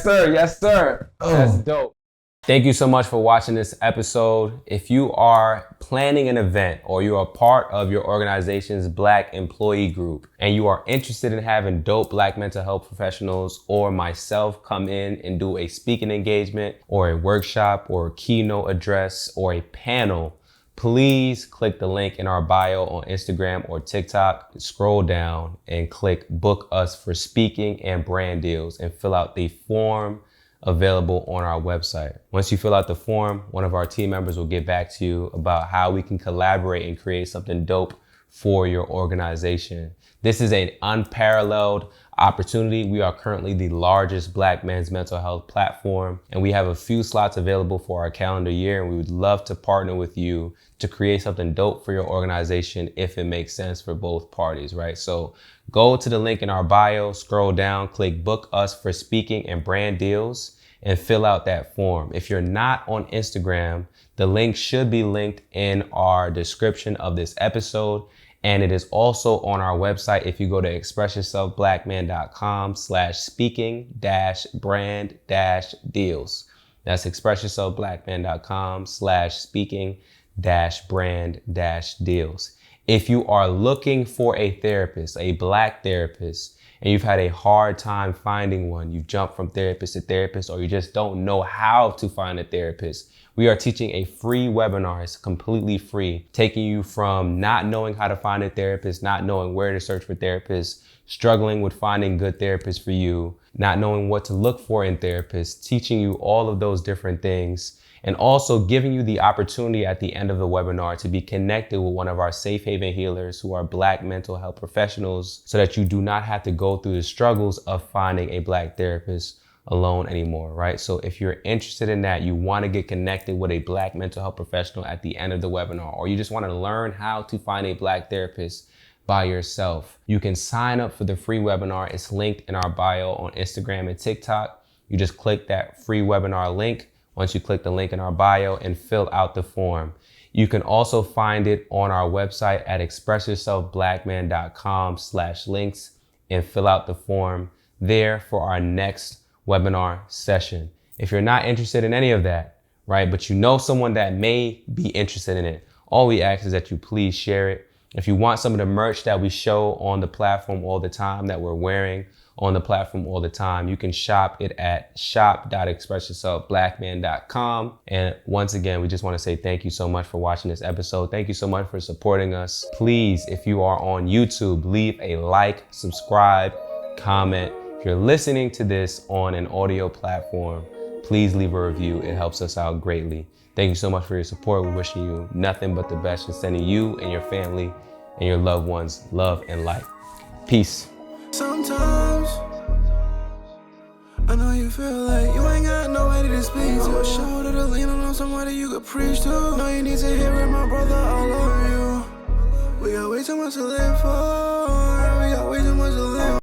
sir. Oh. That's dope. Thank you so much for watching this episode. If you are planning an event or you are part of your organization's Black employee group and you are interested in having dope Black mental health professionals or myself come in and do a speaking engagement or a workshop or a keynote address or a panel, please click the link in our bio on Instagram or TikTok, scroll down and click Book Us for Speaking and Brand Deals and fill out the form available on our website. Once you fill out the form, one of our team members will get back to you about how we can collaborate and create something dope for your organization. This is an unparalleled opportunity. We are currently the largest Black men's mental health platform, and we have a few slots available for our calendar year, and we would love to partner with you to create something dope for your organization if it makes sense for both parties, right? So go to the link in our bio, scroll down, click Book Us for Speaking and Brand Deals, and fill out that form. If you're not on Instagram, the link should be linked in our description of this episode. And it is also on our website. If you go to expressyourselfblackman.com/speaking-brand-deals. That's expressyourselfblackman.com/speaking-brand-deals. If you are looking for a therapist, a Black therapist, and you've had a hard time finding one, you've jumped from therapist to therapist, or you just don't know how to find a therapist, we are teaching a free webinar. It's completely free, taking you from not knowing how to find a therapist, not knowing where to search for therapists, struggling with finding good therapists for you, not knowing what to look for in therapists, teaching you all of those different things, and also giving you the opportunity at the end of the webinar to be connected with one of our safe haven healers who are Black mental health professionals so that you do not have to go through the struggles of finding a Black therapist alone anymore, right? So if you're interested in that, you want to get connected with a Black mental health professional at the end of the webinar, or you just want to learn how to find a Black therapist by yourself, you can sign up for the free webinar. It's linked in our bio on Instagram and TikTok. You just click that free webinar link once you click the link in our bio and fill out the form. You can also find it on our website at expressyourselfblackman.com/links and fill out the form there for our next webinar session. If you're not interested in any of that, right, but you know someone that may be interested in it, all we ask is that you please share it. If you want some of the merch that we show on the platform all the time, that we're wearing on the platform all the time, you can shop it at shop.expressyourselfblackman.com. And once again, we just want to say thank you so much for watching this episode. Thank you so much for supporting us. Please, if you are on YouTube, leave a like, subscribe, comment. If you're listening to this on an audio platform, please leave a review. It helps us out greatly. Thank you so much for your support. We're wishing you nothing but the best and sending you and your family and your loved ones love and light. Peace. Sometimes I know you feel like you ain't got nobody to speak to. A shoulder to lean on somebody you could preach to. No, you need to hear it, my brother, I love you. We got way too much to live for. We got way too much to live for.